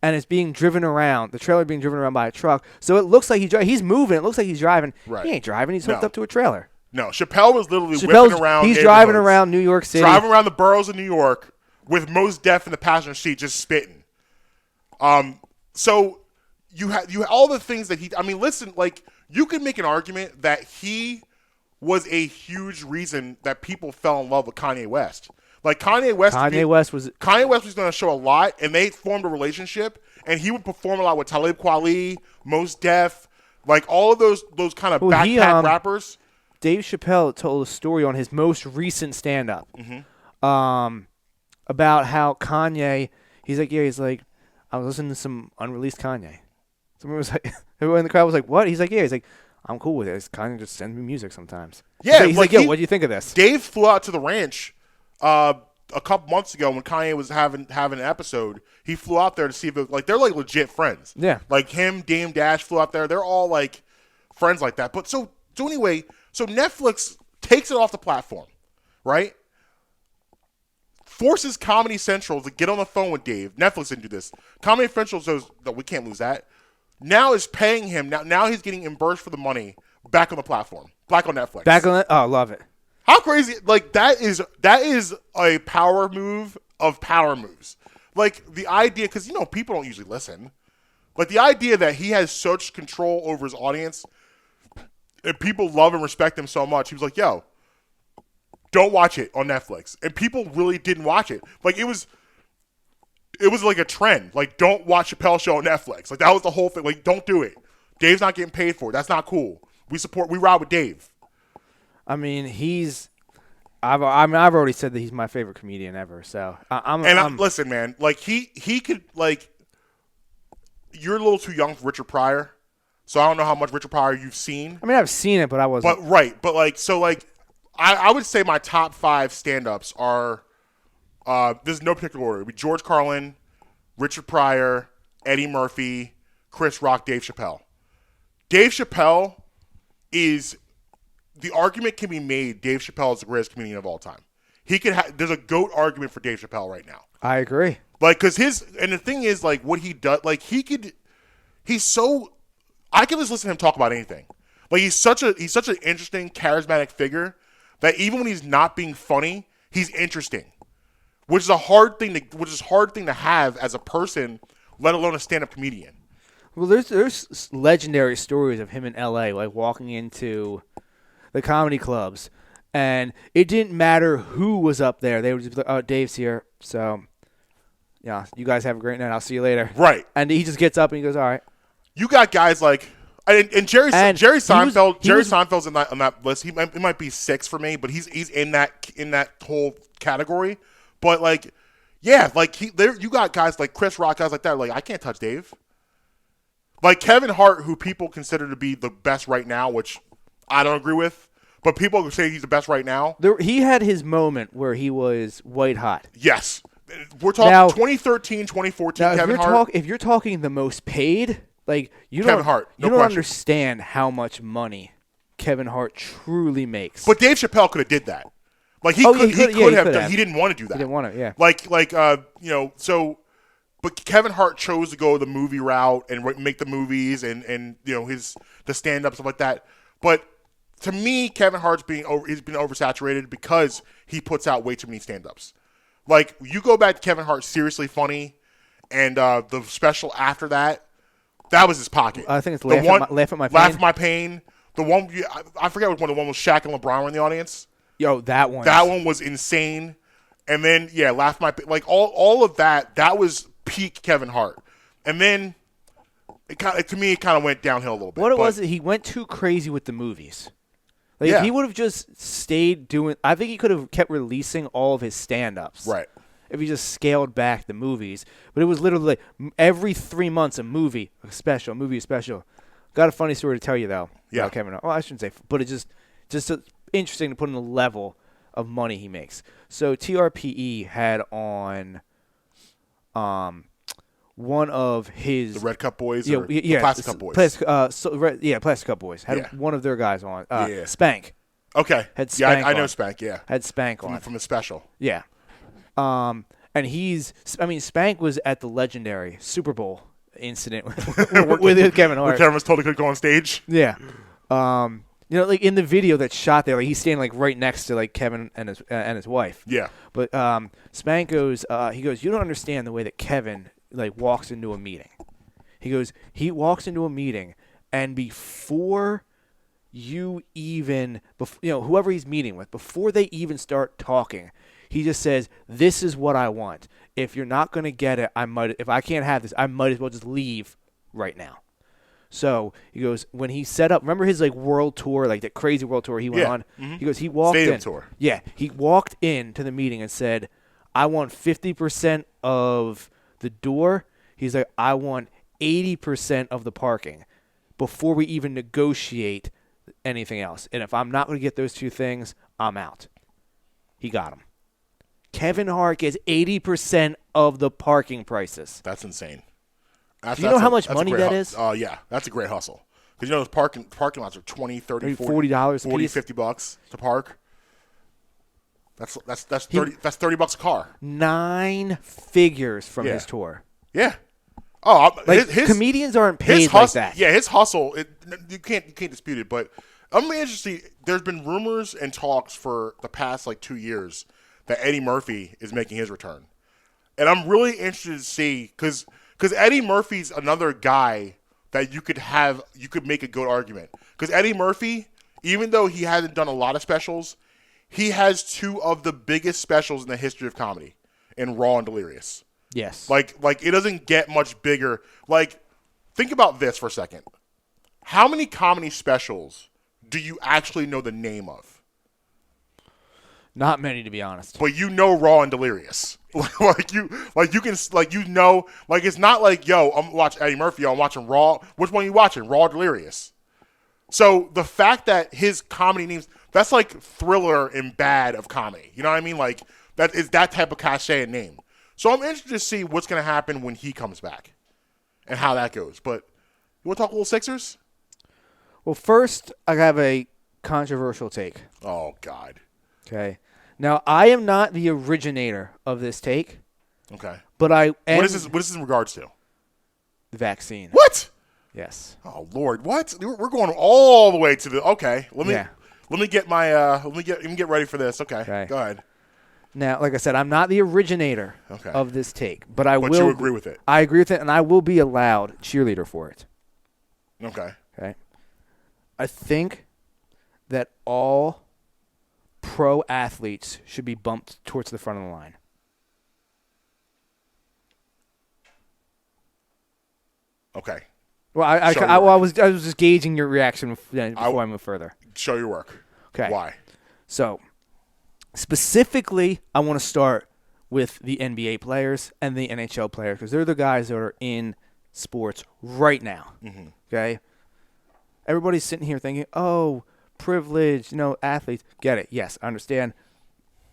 S3: And it's being driven around. The trailer being driven around by a truck. So it looks like he's moving. It looks like he's driving.
S2: Right.
S3: He ain't driving. He's hooked up to a trailer.
S2: No, Chappelle was literally whipping around.
S3: He's driving around New York City.
S2: Driving around the boroughs of New York with Mos Def in the passenger seat just spitting. So you have all the things that listen, you could make an argument that he was a huge reason that people fell in love with Kanye West. Kanye West was going to show a lot, and they formed a relationship, and he would perform a lot with Talib Kweli, Mos Def, all of those kind of backpack rappers.
S3: Dave Chappelle told a story on his most recent stand-up about how Kanye, he's like, I was listening to some unreleased Kanye. Someone was like, everyone in the crowd was like, what? He's like, I'm cool with it. Kanye just sends me music sometimes.
S2: Yeah.
S3: He's like, yo, what do you think of this?
S2: Dave flew out to the ranch a couple months ago when Kanye was having an episode. He flew out there to see if they're legit friends.
S3: Yeah.
S2: Him, Dame Dash flew out there. They're all friends like that. But so anyway, so Netflix takes it off the platform, right? Forces Comedy Central to get on the phone with Dave. Netflix didn't do this. Comedy Central says, no, we can't lose that. Now is paying him. Now he's getting reimbursed for the money back on the platform. Back on Netflix.
S3: Back on it? Oh, love it.
S2: How crazy! That is a power move of power moves. The idea, because people don't usually listen. The idea that he has such control over his audience, and people love and respect him so much. He was like, "Yo, don't watch it on Netflix," and people really didn't watch it. it was like a trend. Like, don't watch Chappelle Show on Netflix. Like, that was the whole thing. Like, don't do it. Dave's not getting paid for it. That's not cool. We ride with Dave.
S3: I mean, I've already said that he's my favorite comedian ever. So
S2: Listen, man. Like, he could, like, you're a little too young for Richard Pryor. So I don't know how much Richard Pryor you've seen.
S3: I mean, I've seen it, but I wasn't.
S2: But right, but like, so like, I would say my top 5 stand-ups are. There's no particular order. It'd be George Carlin, Richard Pryor, Eddie Murphy, Chris Rock, Dave Chappelle. Dave Chappelle is. The argument can be made. Dave Chappelle is the greatest comedian of all time. He could. There's a GOAT argument for Dave Chappelle right now.
S3: I agree.
S2: Like, cause and the thing is, like, what he does, like, he's so. I can just listen to him talk about anything. Like, he's such an interesting, charismatic figure that even when he's not being funny, he's interesting, which is a hard thing to have as a person, let alone a stand-up comedian.
S3: Well, there's legendary stories of him in L.A. like walking into the comedy clubs, and it didn't matter who was up there. They would just be like, "Oh, Dave's here, so yeah, you guys have a great night. I'll see you later."
S2: Right.
S3: And he just gets up and he goes, "All right."
S2: You got guys like Jerry Seinfeld. Jerry
S3: was
S2: Seinfeld's on that list. He might be 6 for me, but he's in that whole category. But like, yeah, like you got guys like Chris Rock, guys like that. Like, I can't touch Dave. Like Kevin Hart, who people consider to be the best right now, which I don't agree with, but people say he's the best right now.
S3: He had his moment where he was white hot.
S2: Yes, we're talking now, 2013, 2014.
S3: Now,
S2: Kevin Hart.
S3: If you're talking the most paid. Like
S2: Kevin Hart,
S3: you don't understand how much money Kevin Hart truly makes.
S2: But Dave Chappelle could have did that. Like he could have. He didn't want to do that.
S3: He didn't want to. Yeah.
S2: Like so, but Kevin Hart chose to go the movie route and make the movies and the stand up stuff like that. But to me, Kevin Hart's he's been oversaturated because he puts out way too many stand ups. Like you go back to Kevin Hart's Seriously Funny, and the special after that. That was his pocket.
S3: I think it's Laugh at My Pain.
S2: Laugh at My Pain. The one I forget which one. The one with Shaq and LeBron were in the audience.
S3: Yo, that one.
S2: That one was insane. And then Laugh at My Pain. Like all of that. That was peak Kevin Hart. And then to me it kind of went downhill a little bit.
S3: What it was, he went too crazy with the movies. Like if he would have just stayed doing. I think he could have kept releasing all of his stand-ups.
S2: Right.
S3: If he just scaled back the movies. But it was literally like every 3 months a movie special. Got a funny story to tell you, though.
S2: Yeah.
S3: About Kevin Hart. Well, I shouldn't say, but it's just interesting to put in the level of money he makes. So TRPE had on one of his...
S2: The Red Cup Boys?
S3: Yeah,
S2: or the Plastic Cup Boys?
S3: Plastic Cup Boys. Had one of their guys on. Spank.
S2: Okay.
S3: Had Spank
S2: I know Spank, yeah.
S3: Had Spank on.
S2: From the special.
S3: Yeah. And Spank was at the legendary Super Bowl incident with Kevin Hart.
S2: Where Kevin was told he couldn't go on stage?
S3: Yeah. Like in the video that's shot there, like he's standing like right next to like Kevin and his wife.
S2: Yeah.
S3: But Spank goes, you don't understand the way that Kevin like walks into a meeting. He walks into a meeting and before you even, whoever he's meeting with, before they even start talking, he just says, "This is what I want. If you're not going to get it, if I can't have this, I might as well just leave right now." So he goes, when he set up, remember his like world tour, like that crazy world tour he went on? Mm-hmm. He goes, he walked
S2: Stadium
S3: in.
S2: Tour.
S3: Yeah. He walked into the meeting and said, "I want 50% of the door." He's like, "I want 80% of the parking before we even negotiate anything else. And if I'm not going to get those two things, I'm out." He got them. Kevin Hart gets 80% of the parking prices.
S2: That's insane.
S3: Do you know how much money that is?
S2: Oh, yeah. That's a great hustle. Because those parking lots are $20, $30, $40, $40, $50 to park. That's $30 a car.
S3: 9 figures from his tour.
S2: Yeah. Oh,
S3: his comedians aren't paid like that.
S2: Yeah, his hustle. You can't dispute it. But I'm interested. There's been rumors and talks for the past 2 years that Eddie Murphy is making his return, and I'm really interested to see because Eddie Murphy's another guy that you could make a good argument because Eddie Murphy, even though he hasn't done a lot of specials, he has 2 of the biggest specials in the history of comedy in Raw and Delirious.
S3: Yes.
S2: Like it doesn't get much bigger. Like, think about this for a second. How many comedy specials do you actually know the name of?
S3: Not many, to be honest.
S2: But you know Raw and Delirious. Like you can it's not like, yo, I'm watching Eddie Murphy, I'm watching Raw. Which one are you watching? Raw or Delirious? So the fact that his comedy names, that's like Thriller and Bad of comedy. You know what I mean? Like that is that type of cachet and name. So I'm interested to see what's going to happen when he comes back and how that goes. But you want to talk a little Sixers?
S3: Well, first, I have a controversial take.
S2: Oh, God.
S3: Okay. Now, I am not the originator of this take.
S2: Okay.
S3: But I am.
S2: What is this in regards to?
S3: The vaccine.
S2: What?
S3: Yes.
S2: Oh, Lord. What? We're going all the way to the. Okay. Let me get my. Let me get ready for this. Okay. Go ahead.
S3: Now, like I said, I'm not the originator of this take, but I will.
S2: But you agree with it?
S3: I agree with it, and I will be a loud cheerleader for it.
S2: Okay.
S3: Okay. I think that all pro athletes should be bumped towards the front of the line.
S2: Okay.
S3: Well, I was just gauging your reaction before I move further.
S2: Show your work.
S3: Okay.
S2: Why?
S3: So, specifically, I want to start with the NBA players and the NHL players because they're the guys that are in sports right now. Mm-hmm. Okay? Everybody's sitting here thinking, oh, privilege, athletes. Get it. Yes, I understand.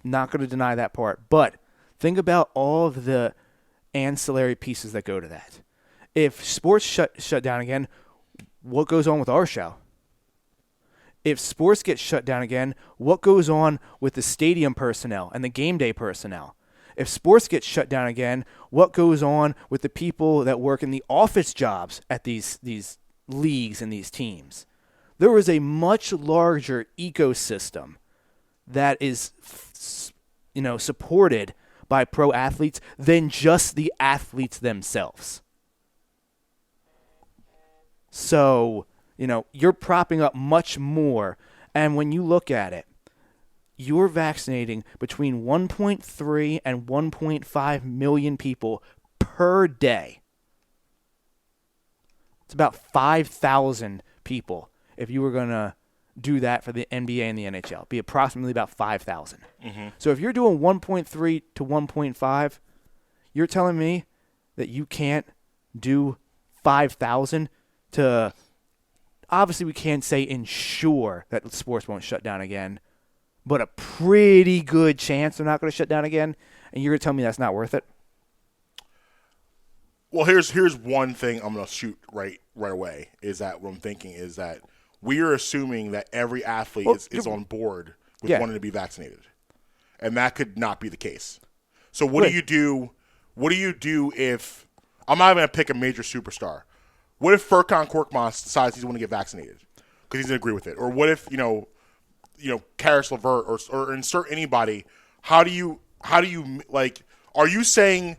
S3: Not going to deny that part. But think about all of the ancillary pieces that go to that. If sports shut down again, what goes on with our show? If sports get shut down again, what goes on with the stadium personnel and the game day personnel? If sports get shut down again, what goes on with the people that work in the office jobs at these leagues and these teams? There is a much larger ecosystem that is, supported by pro athletes than just the athletes themselves. So, you're propping up much more. And when you look at it, you're vaccinating between 1.3 and 1.5 million people per day. It's about 5,000 people if you were going to do that for the NBA and the NHL. It'd be approximately about 5,000. Mm-hmm. So if you're doing 1.3 to 1.5, you're telling me that you can't do 5,000 to, obviously we can't say ensure that sports won't shut down again, but a pretty good chance they're not going to shut down again, and you're going to tell me that's not worth it?
S2: Well, here's one thing I'm going to shoot right away, is that what I'm thinking is that we are assuming that every athlete is on board with wanting to be vaccinated, and that could not be the case. So what do you do? What do you do if – I'm not even going to pick a major superstar. What if Furkan Korkmaz decides he's going to get vaccinated because he's going to agree with it? Or what if, Karis LeVert or insert anybody, how do you like, are you saying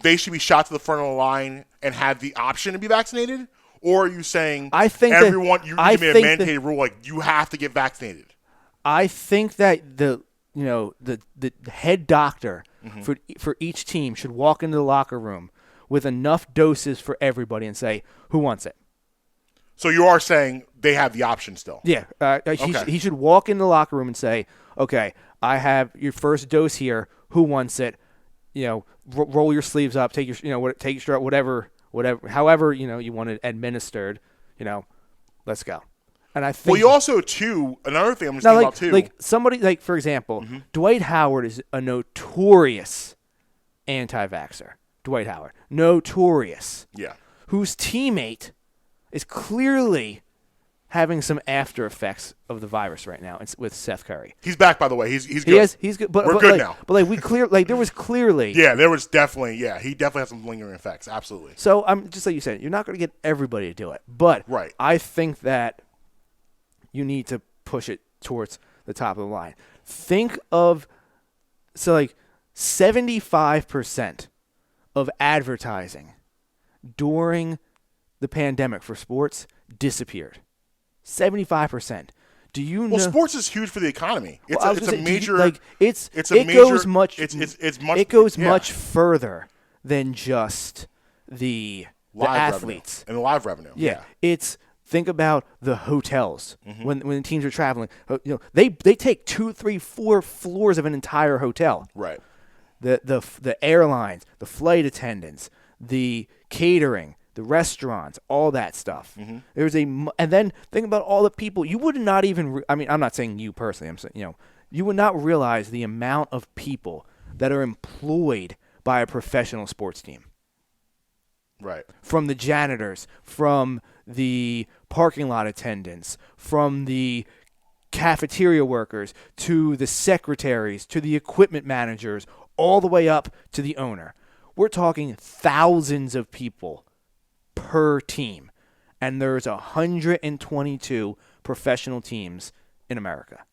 S2: they should be shot to the front of the line and have the option to be vaccinated? Or are you saying you made a mandated rule, like you have to get vaccinated? I
S3: think that the head doctor for each team should walk into the locker room with enough doses for everybody and say, who wants it?
S2: So you are saying they have the option still?
S3: Yeah. He should walk in the locker room and say, okay, I have your first dose here. Who wants it? Roll your sleeves up, take your strap, whatever, however, you want it administered, let's go. And I think.
S2: Well, you also, too, another thing I'm just thinking about, too.
S3: Like somebody, for example, Dwight Howard is a notorious anti-vaxxer. Dwight Howard, notorious.
S2: Yeah.
S3: Whose teammate is clearly having some after effects of the virus right now with Seth Curry.
S2: He's back, by the way. He's good.
S3: He's good. But
S2: we're good now.
S3: But there was clearly.
S2: Yeah, there was definitely. Yeah, he definitely has some lingering effects. Absolutely.
S3: So I'm just like you said, you're not going to get everybody to do it, but
S2: right.
S3: I think that you need to push it towards the top of the line. Think of 75% of advertising during the pandemic for sports disappeared. 75%. Do you know?
S2: Well, sports is huge for the economy. It goes much
S3: much further than just the
S2: Live
S3: athletes.
S2: revenue. And the live revenue.
S3: Yeah. It's think about the hotels
S2: Mm-hmm.
S3: when the teams are traveling. They take 2, 3, 4 floors of an entire hotel.
S2: Right.
S3: The airlines, the flight attendants, the catering, the restaurants, all that stuff.
S2: Mm-hmm.
S3: And then think about all the people you would not even. I'm not saying you personally. I'm saying you would not realize the amount of people that are employed by a professional sports team.
S2: Right.
S3: From the janitors, from the parking lot attendants, from the cafeteria workers, to the secretaries, to the equipment managers, all the way up to the owner. We're talking thousands of people per team, and there's 122 professional teams in America.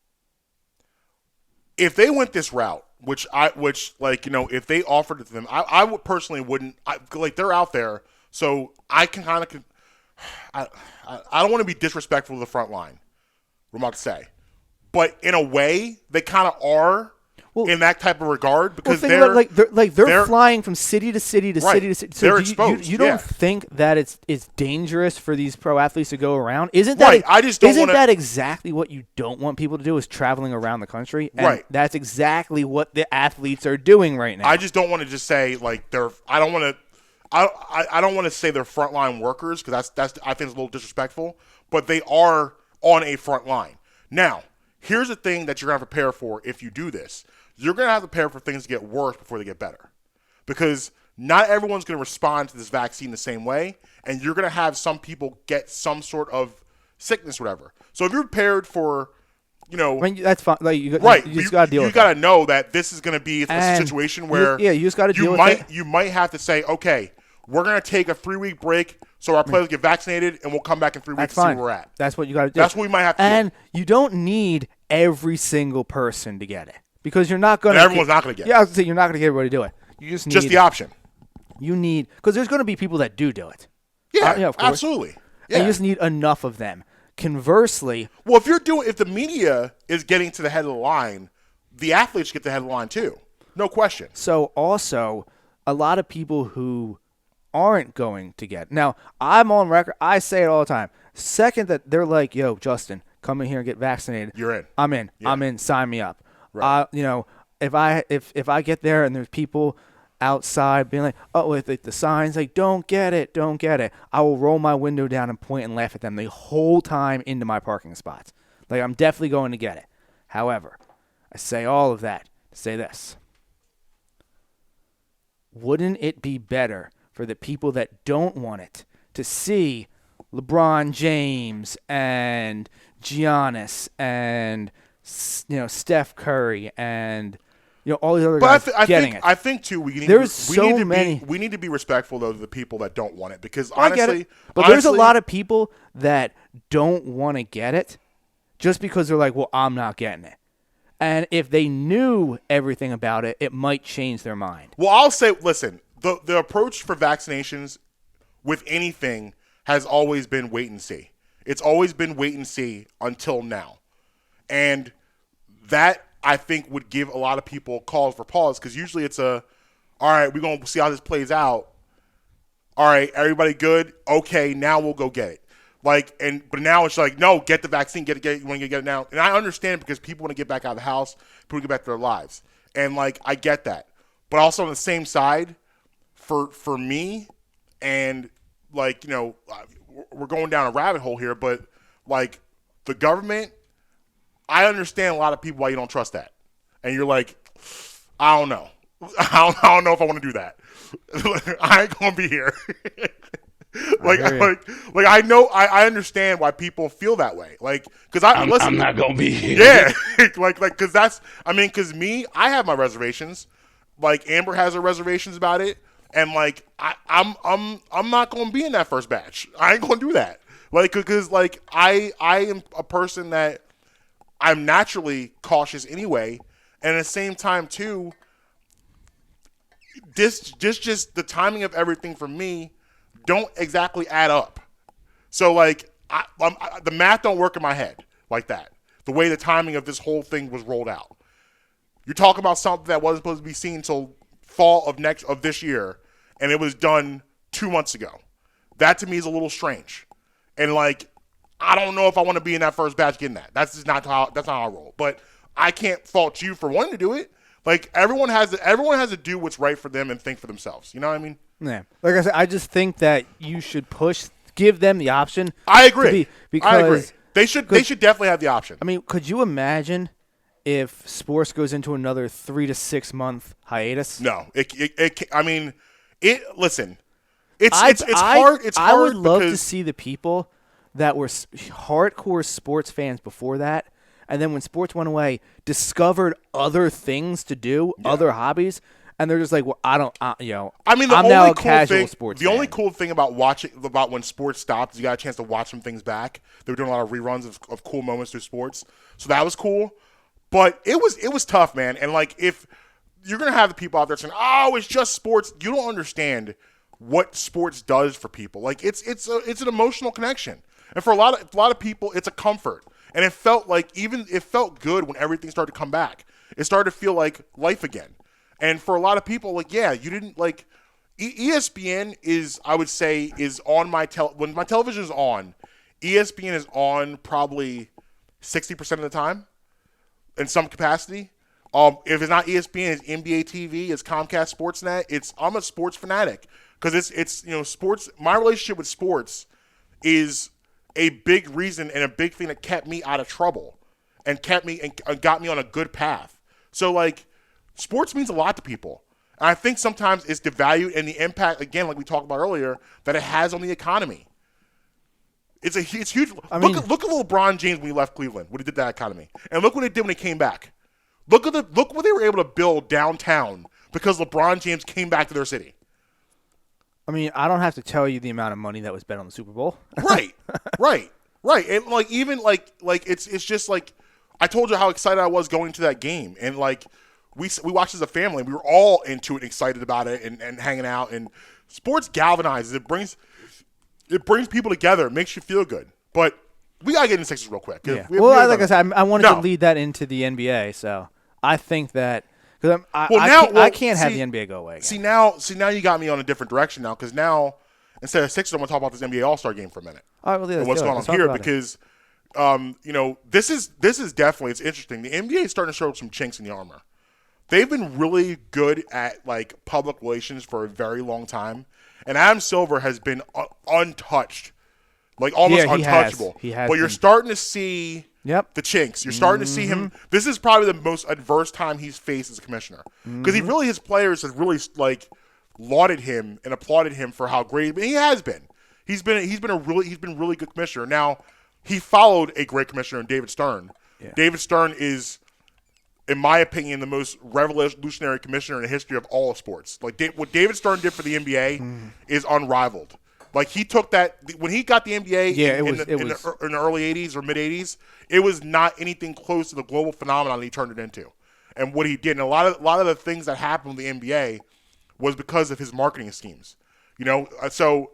S2: If they went this route, if they offered it to them, I would personally wouldn't. They're out there, so I can kind of. I don't want to be disrespectful to the front line. What I'm about to say, but in a way, they kind of are in that type of regard because
S3: they're flying from city to city to city to city. So
S2: they're exposed.
S3: You don't think that it's dangerous for these pro athletes to go around? Isn't
S2: right? I just don't.
S3: Isn't that exactly what you don't want people to do? Is traveling around the country? And
S2: right.
S3: That's exactly what the athletes are doing right now.
S2: I just don't want to just say they're. I don't want to. I don't want to say they're frontline workers because that's I think it's a little disrespectful. But they are on a front line. Now, here's the thing that you're going to prepare for if you do this. You're going to have to prepare for things to get worse before they get better. Because not everyone's going to respond to this vaccine the same way, and you're going to have some people get some sort of sickness or whatever. So if you're prepared for,
S3: that's fine. You just got to deal with it.
S2: You got to know that this is going to be a situation where
S3: you just got to deal with it.
S2: You might have to say, okay, we're going to take a 3-week break so our players get vaccinated, and we'll come back in 3 weeks to see where we're at.
S3: That's what you got to do.
S2: That's what we might have to do.
S3: And you don't need every single person to get it. Because you're not going to.
S2: Everyone's not going to get it.
S3: Yeah, I was going to say, you're not going to get everybody to do it. You just need.
S2: The option.
S3: You need. Because there's going to be people that do it.
S2: Yeah,
S3: of course.
S2: Absolutely. Yeah.
S3: And you just need enough of them. Conversely.
S2: Well, if the media is getting to the head of the line, the athletes get to the head of the line too. No question.
S3: So also, a lot of people who aren't going to get. Now, I'm on record. I say it all the time. Second that they're like, yo, Justin, come in here and get vaccinated.
S2: You're in.
S3: I'm in.
S2: Yeah.
S3: I'm in. Sign me up.
S2: Right.
S3: If I get there and there's people outside being like, oh, with the signs like, don't get it, I will roll my window down and point and laugh at them the whole time into my parking spots. Like, I'm definitely going to get it. However, I say all of that to say this. Wouldn't it be better for the people that don't want it to see LeBron James and Giannis and Steph Curry and all these other guys getting it?
S2: I think too we need to be respectful though to the people that don't want it because honestly,
S3: there's a lot of people that don't want to get it just because they're like, well, I'm not getting it. And if they knew everything about it, it might change their mind.
S2: Well, I'll say, listen, the approach for vaccinations with anything has always been wait and see. It's always been wait and see until now. And that, I think, would give a lot of people cause for pause because usually it's all right, we're going to see how this plays out. All right, everybody good? Okay, now we'll go get it. But now it's like, no, get the vaccine, get it, you want to get it now. And I understand because people want to get back out of the house, people want to get back to their lives. And, I get that. But also on the same side, for me, and, we're going down a rabbit hole here, but, the government, I understand a lot of people why you don't trust that. And you're like, I don't know. I don't know if I want to do that. I ain't going to be here. I know, I understand why people feel that way. Because I'm
S5: not gonna be here.
S2: Yeah, because me, I have my reservations. Amber has her reservations about it, and I'm not gonna be in that first batch. I ain't gonna do that. Because I am a person that I'm naturally cautious anyway, and at the same time too, just the timing of everything for me don't exactly add up. So, the math don't work in my head like that. The way the timing of this whole thing was rolled out. You're talking about something that wasn't supposed to be seen until fall of this year, and it was done 2 months ago. That to me is a little strange. And like, I don't know if I want to be in that first batch getting that. That's just not how I roll. But I can't fault you for wanting to do it. Like everyone has to do what's right for them and think for themselves. You know what I mean?
S3: Yeah. Like I said, I just think that you should give them the option.
S2: I agree.
S3: Because
S2: I agree. They should definitely have the option.
S3: I mean, could you imagine if sports goes into another 3 to 6 month hiatus?
S2: No. Listen. It's hard. It's hard.
S3: I would love to
S2: because
S3: see the people that were hardcore sports fans before that, and then when sports went away, discovered other things to do, other hobbies, and they're just like, well, I don't, I'm now a casual sports fan.
S2: The only cool thing about when sports stopped is you got a chance to watch some things back. They were doing a lot of reruns of cool moments through sports, so that was cool. But it was tough, man. And like, if you're gonna have the people out there saying, "Oh, it's just sports," you don't understand what sports does for people. Like, it's an emotional connection, and for a lot of people, it's a comfort. And it felt good when everything started to come back. It started to feel like life again. And for a lot of people, like, yeah, you didn't like ESPN is, I would say, is on when my television is on, ESPN is on probably 60% of the time in some capacity. If it's not ESPN, it's NBA TV, it's Comcast Sportsnet. I'm a sports fanatic because it's sports. My relationship with sports is a big reason and a big thing that kept me out of trouble and kept me and got me on a good path. So like, sports means a lot to people. And I think sometimes it's devalued, and the impact, again, like we talked about earlier, that it has on the economy. It's huge. Look at LeBron James when he left Cleveland, what he did to that economy. And look what he did when he came back. Look what they were able to build downtown because LeBron James came back to their city.
S3: I mean, I don't have to tell you the amount of money that was spent on the Super Bowl.
S2: Right. And like, even like it's just like, I told you how excited I was going to that game, and like we watched as a family. We were all into it, excited about it, and hanging out. And sports galvanizes. It brings people together. It makes you feel good. But we gotta get into Sixers real quick.
S3: Yeah. Like I said, I wanted to lead that into the NBA. So I think that because I can't have the NBA go away again.
S2: See now you got me on a different direction now, because now instead of Sixers, I'm gonna talk about this NBA All-Star game for a minute.
S3: All right, well,
S2: and what's going on here, because this is definitely, it's interesting. The NBA is starting to show some chinks in the armor. They've been really good at like public relations for a very long time, and Adam Silver has been untouched, like almost untouchable.
S3: He has.
S2: But you're starting to see the chinks. You're starting to see him. This is probably the most adverse time he's faced as a commissioner, because his players have really like lauded him and applauded him for how great he has been. He's been really good commissioner. Now, he followed a great commissioner in David Stern. Yeah. David Stern is, in my opinion, the most revolutionary commissioner in the history of all of sports. Like what David Stern did for the NBA is unrivaled. Like, he took that when he got the NBA in the early 80s or mid 80s, it was not anything close to the global phenomenon he turned it into. And what he did, and a lot of the things that happened with the NBA was because of his marketing schemes. So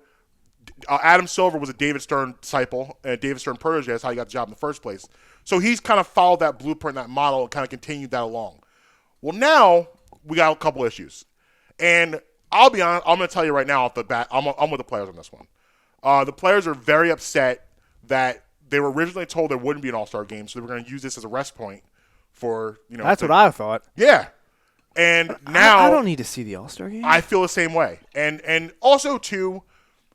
S2: Adam Silver was a David Stern disciple and a David Stern protege. That's how he got the job in the first place. So he's kind of followed that blueprint, that model, and kind of continued that along. Well, now we got a couple issues. And I'll be honest, I'm going to tell you right now off the bat, I'm with the players on this one. The players are very upset that they were originally told there wouldn't be an All-Star game, so they were going to use this as a rest point for, That's
S3: what I thought.
S2: Yeah. And now
S3: I don't need to see the All-Star game.
S2: I feel the same way. And also, too,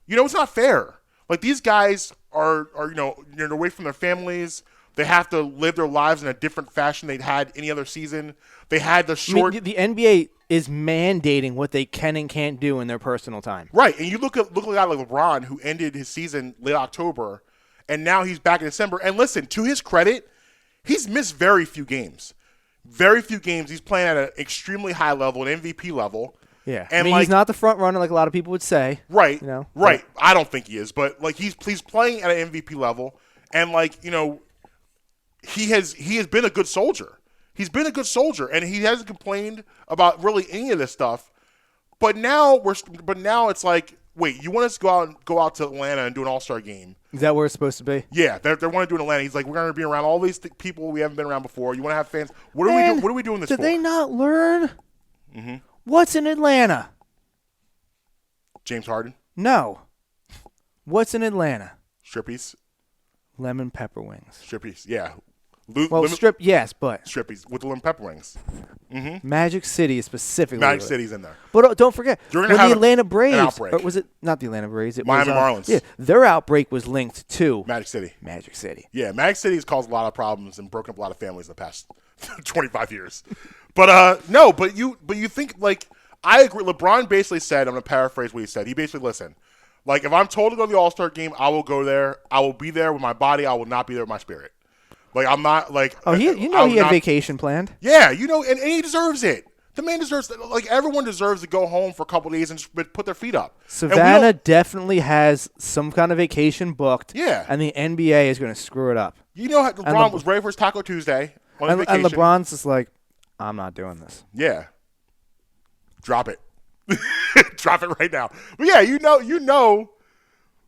S2: it's not fair. Like, these guys are away from their families. They have to live their lives in a different fashion they'd had any other season. They had the short.
S3: The NBA is mandating what they can and can't do in their personal time.
S2: Right, and you look at a guy like LeBron, who ended his season late October, and now he's back in December. And listen, to his credit, he's missed very few games. Very few games. He's playing at an extremely high level, an MVP level.
S3: Yeah, and he's not the front runner like a lot of people would say.
S2: Right, right. I don't think he is, but like he's playing at an MVP level, and he has been a good soldier. He's been a good soldier, and he hasn't complained about really any of this stuff. But now it's like, wait, you want us to go out to Atlanta and do an All-Star game?
S3: Is that where it's supposed to be?
S2: Yeah, they want to do it in Atlanta. He's like, we're going to be around all these people we haven't been around before. You want to have fans? What are we doing this for?
S3: Did they not learn? What's in Atlanta?
S2: James Harden.
S3: No. What's in Atlanta?
S2: Strippies.
S3: Lemon pepper wings.
S2: Strippies. Yeah.
S3: Well, yes, but
S2: Strippies with the lemon pepper wings.
S3: Magic City is specifically.
S2: Magic City's in there.
S3: But don't forget,
S2: You're
S3: when
S2: gonna have
S3: the Atlanta
S2: an
S3: Braves,
S2: outbreak.
S3: or was it not the Atlanta Braves? It
S2: Miami
S3: was,
S2: Marlins.
S3: Yeah, their outbreak was linked to
S2: Magic City.
S3: Magic City.
S2: Yeah, Magic City has caused a lot of problems and broken up a lot of families in the past 25 years. But no, but you think like I agree. LeBron basically said, I'm gonna paraphrase what he said. He basically listen, like if I'm told to go to the All-Star game, I will go there. I will be there with my body. I will not be there with my spirit. Like I'm not like.
S3: Oh, he had vacation planned.
S2: Yeah, and he deserves it. The man deserves like everyone deserves to go home for a couple of days and just put their feet up.
S3: Savannah definitely has some kind of vacation booked.
S2: Yeah,
S3: and the NBA is going to screw it up.
S2: You know, LeBron was ready for his Taco Tuesday on his vacation.
S3: And LeBron's just like, I'm not doing this.
S2: Yeah, drop it, drop it right now. But yeah, you know.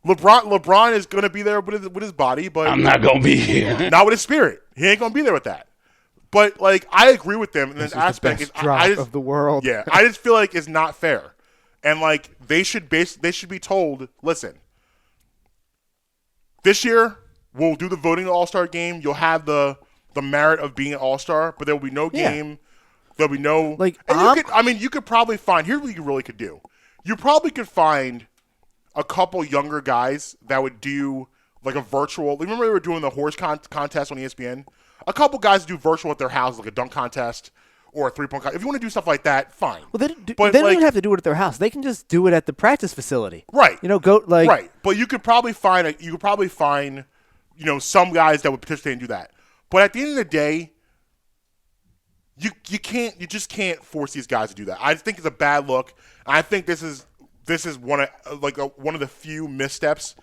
S2: LeBron is going to be there with his body, but
S5: I'm not going to be here.
S2: Not with his spirit. He ain't going to be there with that. But like I agree with them in this aspect.
S3: The best drop of the world.
S2: Yeah, I just feel like it's not fair, and like they should be told, listen, this year we'll do the voting All-Star game. You'll have the merit of being an All-Star, but there will be no game. Yeah. There'll be no
S3: like.
S2: You could probably find. Here's what you really could do. You probably could find a couple younger guys that would do like a virtual. Remember they were doing the horse contest on ESPN? A couple guys do virtual at their house, like a dunk contest or a 3-point contest. If you want to do stuff like that, fine.
S3: Well, they don't even have to do it at their house. They can just do it at the practice facility.
S2: Right.
S3: Right.
S2: But you could probably find some guys that would participate and do that. But at the end of the day, you just can't force these guys to do that. I think it's a bad look. I think this is one of the few missteps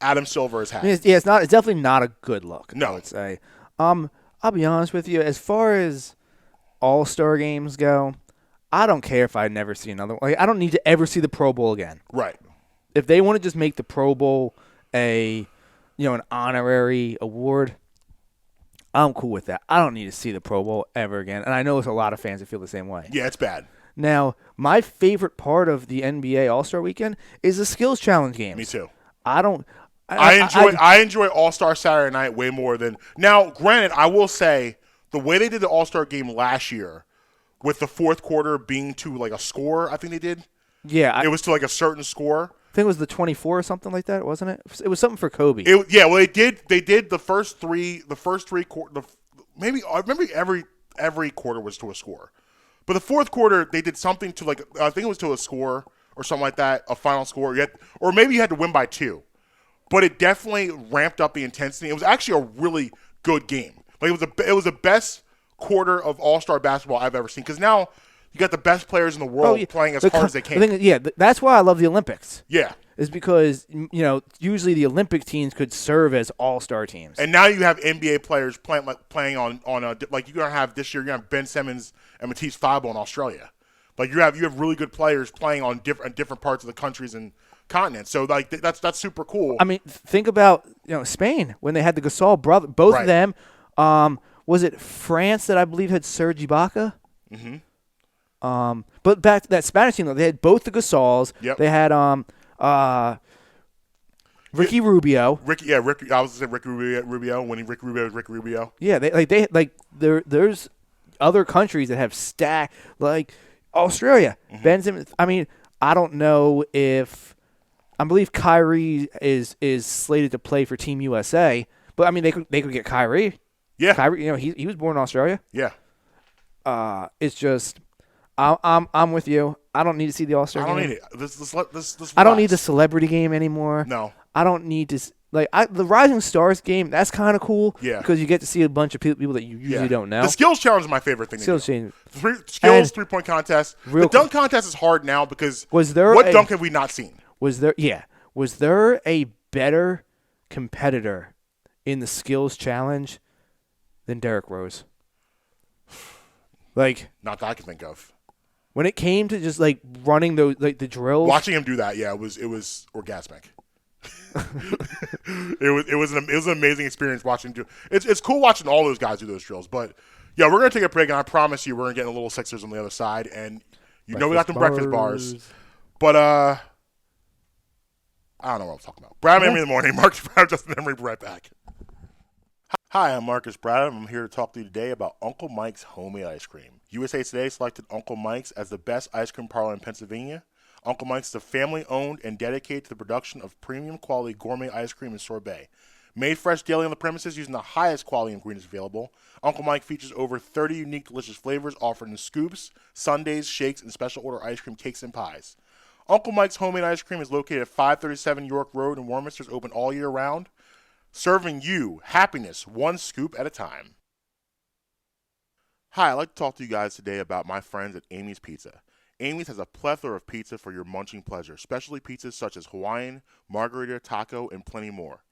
S2: Adam Silver has had.
S3: It's definitely not a good look.
S2: No.
S3: I would say. I'll be honest with you. As far as All-Star games go, I don't care if I never see another one. Like, I don't need to ever see the Pro Bowl again.
S2: Right.
S3: If they want to just make the Pro Bowl an honorary award, I'm cool with that. I don't need to see the Pro Bowl ever again. And I know there's a lot of fans that feel the same way.
S2: Yeah, it's bad.
S3: Now, my favorite part of the NBA All-Star Weekend is the skills challenge games.
S2: Me too.
S3: I
S2: enjoy All-Star Saturday Night way more than now. Granted, I will say the way they did the All-Star game last year, with the fourth quarter being to like a score, I think they did.
S3: Yeah,
S2: it was to like a certain score.
S3: I think it was the 24 or something like that, wasn't it? It was something for Kobe.
S2: Well, they did the first three quarter. Maybe every quarter was to a score, but the fourth quarter they did something to like I think it was to a score or something like that, a final score. Or maybe you had to win by 2. But it definitely ramped up the intensity. It was actually a really good game. Like it was the best quarter of All-Star basketball I've ever seen. Because now you got the best players in the world playing as hard as they can.
S3: That's why I love the Olympics.
S2: Yeah,
S3: is because usually the Olympic teams could serve as All-Star teams.
S2: And now you have NBA players playing on like you're gonna have this year. You have Ben Simmons and Matisse Thybulle in Australia. Like you have really good players playing on different parts of the countries and continent. So like that's super cool.
S3: I mean, think about Spain when they had the Gasol brother, both of them. Was it France that I believe had Serge Ibaka? Mm-hmm. But back to that Spanish team though, they had both the Gasols.
S2: Yep.
S3: They had Ricky Rubio.
S2: I was gonna say Ricky Rubio when Ricky Rubio was Ricky Rubio.
S3: Yeah, there's other countries that have stacked like Australia.
S2: Mm-hmm.
S3: Ben Simmons. I mean, I don't know if. I believe Kyrie is slated to play for Team USA, but I mean they could get Kyrie.
S2: Yeah,
S3: Kyrie. He was born in Australia.
S2: Yeah.
S3: It's just I'm with you. I don't need to see the All-Star game.
S2: I don't need it. This
S3: I don't need the celebrity game anymore.
S2: No.
S3: I don't need to the Rising Stars game. That's kind of cool.
S2: Yeah.
S3: Because you get to see a bunch of people that you usually don't know.
S2: The skills challenge is my favorite thing.
S3: Skills challenge.
S2: 3-point contest. The dunk contest is hard now because what dunk have we not seen?
S3: Was there a better competitor in the skills challenge than Derrick Rose? Like,
S2: not that I can think of.
S3: When it came to just like running those the drills,
S2: watching him do that, it was orgasmic. it was an amazing experience watching him do. It's cool watching all those guys do those drills. But yeah, we're gonna take a break, and I promise you, we're gonna get a little Sixers on the other side, and we got them breakfast bars. But I don't know what I'm talking about. Brad Emery in the morning. Marcus Brad, Justin Emery, right back. Hi, I'm Marcus Brad. I'm here to talk to you today about Uncle Mike's homemade ice cream. USA Today selected Uncle Mike's as the best ice cream parlor in Pennsylvania. Uncle Mike's is a family-owned and dedicated to the production of premium quality gourmet ice cream and sorbet. Made fresh daily on the premises using the highest quality ingredients available, Uncle Mike features over 30 unique delicious flavors offered in scoops, sundaes, shakes, and special order ice cream cakes and pies. Uncle Mike's homemade ice cream is located at 537 York Road in Warminster. Is open all year round, serving you happiness one scoop at a time. Hi, I'd like to talk to you guys today about my friends at Amy's Pizza. Amy's has a plethora of pizza for your munching pleasure, specialty pizzas such as Hawaiian, margarita, taco, and plenty more.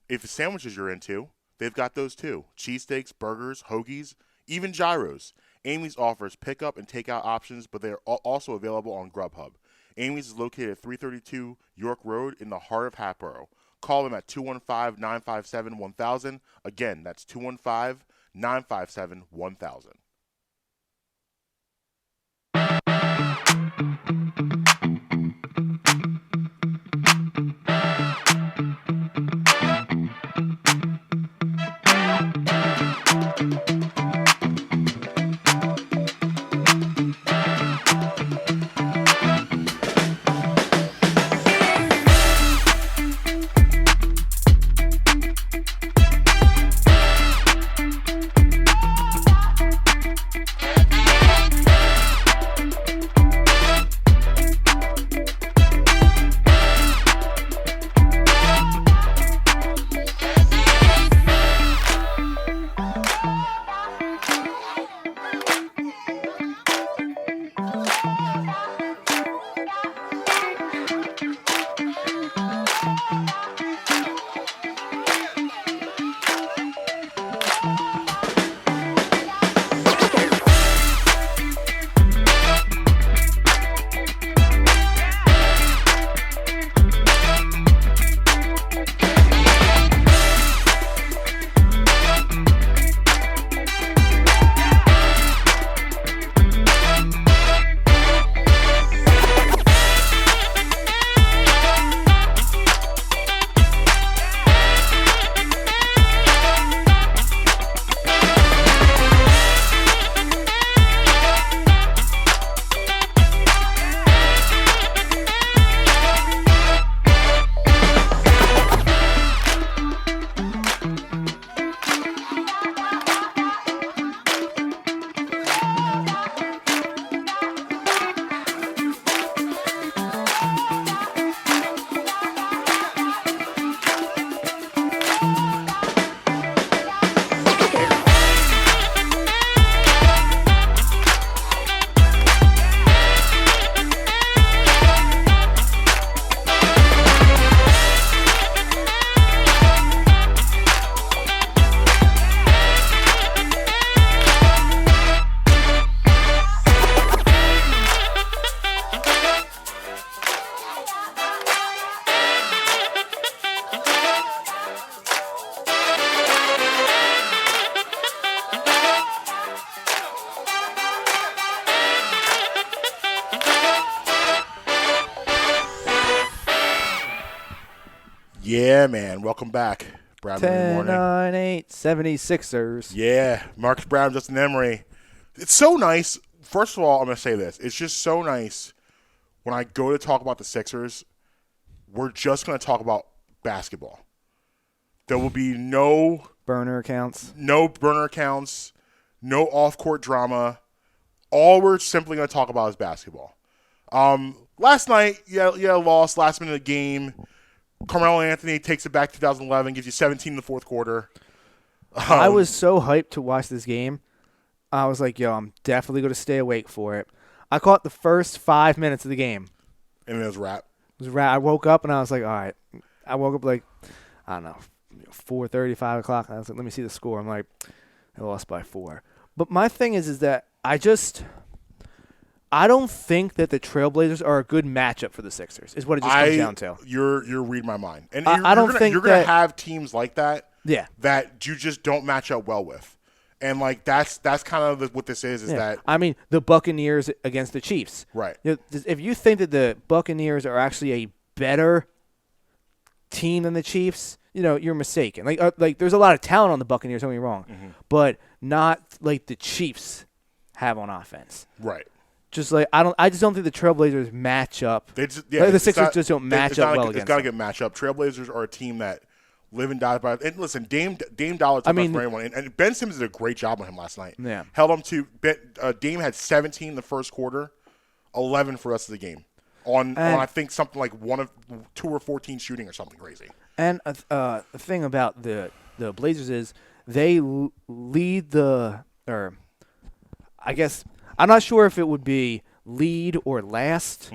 S2: If it's sandwiches you're into, they've got those too. Cheesesteaks, burgers, hoagies, even gyros. Amy's offers pickup and takeout options, but they are also available on Grubhub. Amy's is located at 332 York Road in the heart of Hatboro. Call them at 215-957-1000. Again, that's 215-957-1000. Yeah, man. Welcome back. Brad Emery morning.
S3: 10-9-8 76ers.
S2: Yeah, Marcus Brown, Justin Emery. It's so nice. First of all, I'm going to say this. It's just so nice when I go to talk about the Sixers, we're just going to talk about basketball. There will be no
S3: burner accounts,
S2: no off-court drama. All we're simply going to talk about is basketball. Last night, lost last minute of the game. Carmelo Anthony takes it back to 2011, gives you 17 in the fourth quarter.
S3: I was so hyped to watch this game. I was like, yo, I'm definitely going to stay awake for it. I caught the first 5 minutes of the game.
S2: And it was a wrap.
S3: I woke up and I was like, all right. I woke up like, I don't know, 4:30, 5 o'clock. And I was like, let me see the score. I'm like, I lost by 4. But my thing is that I don't think that the Trailblazers are a good matchup for the Sixers, is what it just comes down to.
S2: You're reading my mind. And
S3: I don't think
S2: you're going to have teams like that that you just don't match up well with. And, like, that's kind of what this is that.
S3: I mean, the Buccaneers against the Chiefs.
S2: Right.
S3: If you think that the Buccaneers are actually a better team than the Chiefs, you're mistaken. Like there's a lot of talent on the Buccaneers, don't get me wrong, but not like the Chiefs have on offense.
S2: Right.
S3: Just like I just don't think the Trailblazers match up. The Sixers just don't match up well against them.
S2: It's got to get matched up. Trailblazers are a team that live and die by it. And listen, Dame Dollar took for anyone. And Ben Simmons did a great job on him last night.
S3: Yeah.
S2: Held him to Dame had 17 in the first quarter, 11 for the rest of the game. On I think something like 2 or 14 shooting or something crazy.
S3: And the thing about the Blazers is they lead I guess I'm not sure if it would be lead or last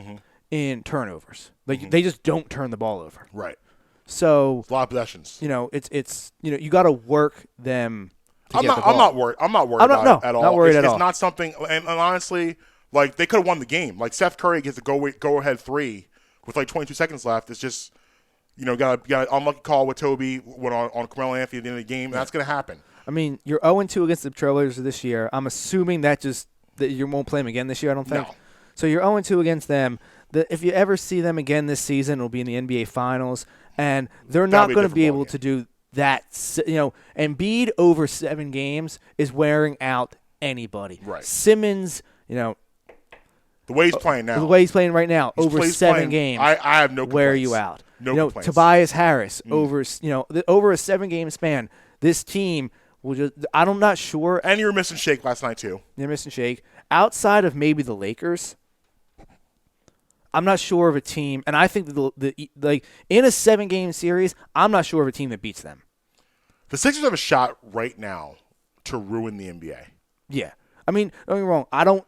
S3: in turnovers. Like they just don't turn the ball over.
S2: Right.
S3: So
S2: it's a lot of possessions.
S3: It's you got to work them.
S2: I'm not worried. I'm not worried about it at all.
S3: Not worried at all.
S2: It's not something. And honestly, like they could have won the game. Like Seth Curry gets a go ahead 3 with like 22 seconds left. It's just got an unlucky call with Toby went on Carmelo Anthony at the end of the game. And that's going to happen.
S3: I mean, you're 0-2 against the Trailblazers this year. I'm assuming that you won't play them again this year. I don't think.
S2: No.
S3: So you're 0-2 against them. If you ever see them again this season, it'll be in the NBA Finals, and they're not going to be able to do that. Embiid over 7 games is wearing out anybody.
S2: Right.
S3: Simmons,
S2: the way he's playing now,
S3: the way he's playing right now, over 7 games,
S2: I have no complaints.
S3: wear you out.
S2: No complaints.
S3: Tobias Harris over a 7-game span. This team will just. I'm not sure.
S2: And you were missing Shake last night too.
S3: You're missing Shake outside of maybe the Lakers. I'm not sure of a team, and I think like in a 7-game series, I'm not sure of a team that beats them.
S2: The Sixers have a shot right now to ruin the NBA.
S3: Yeah, I mean, don't get me wrong. I don't.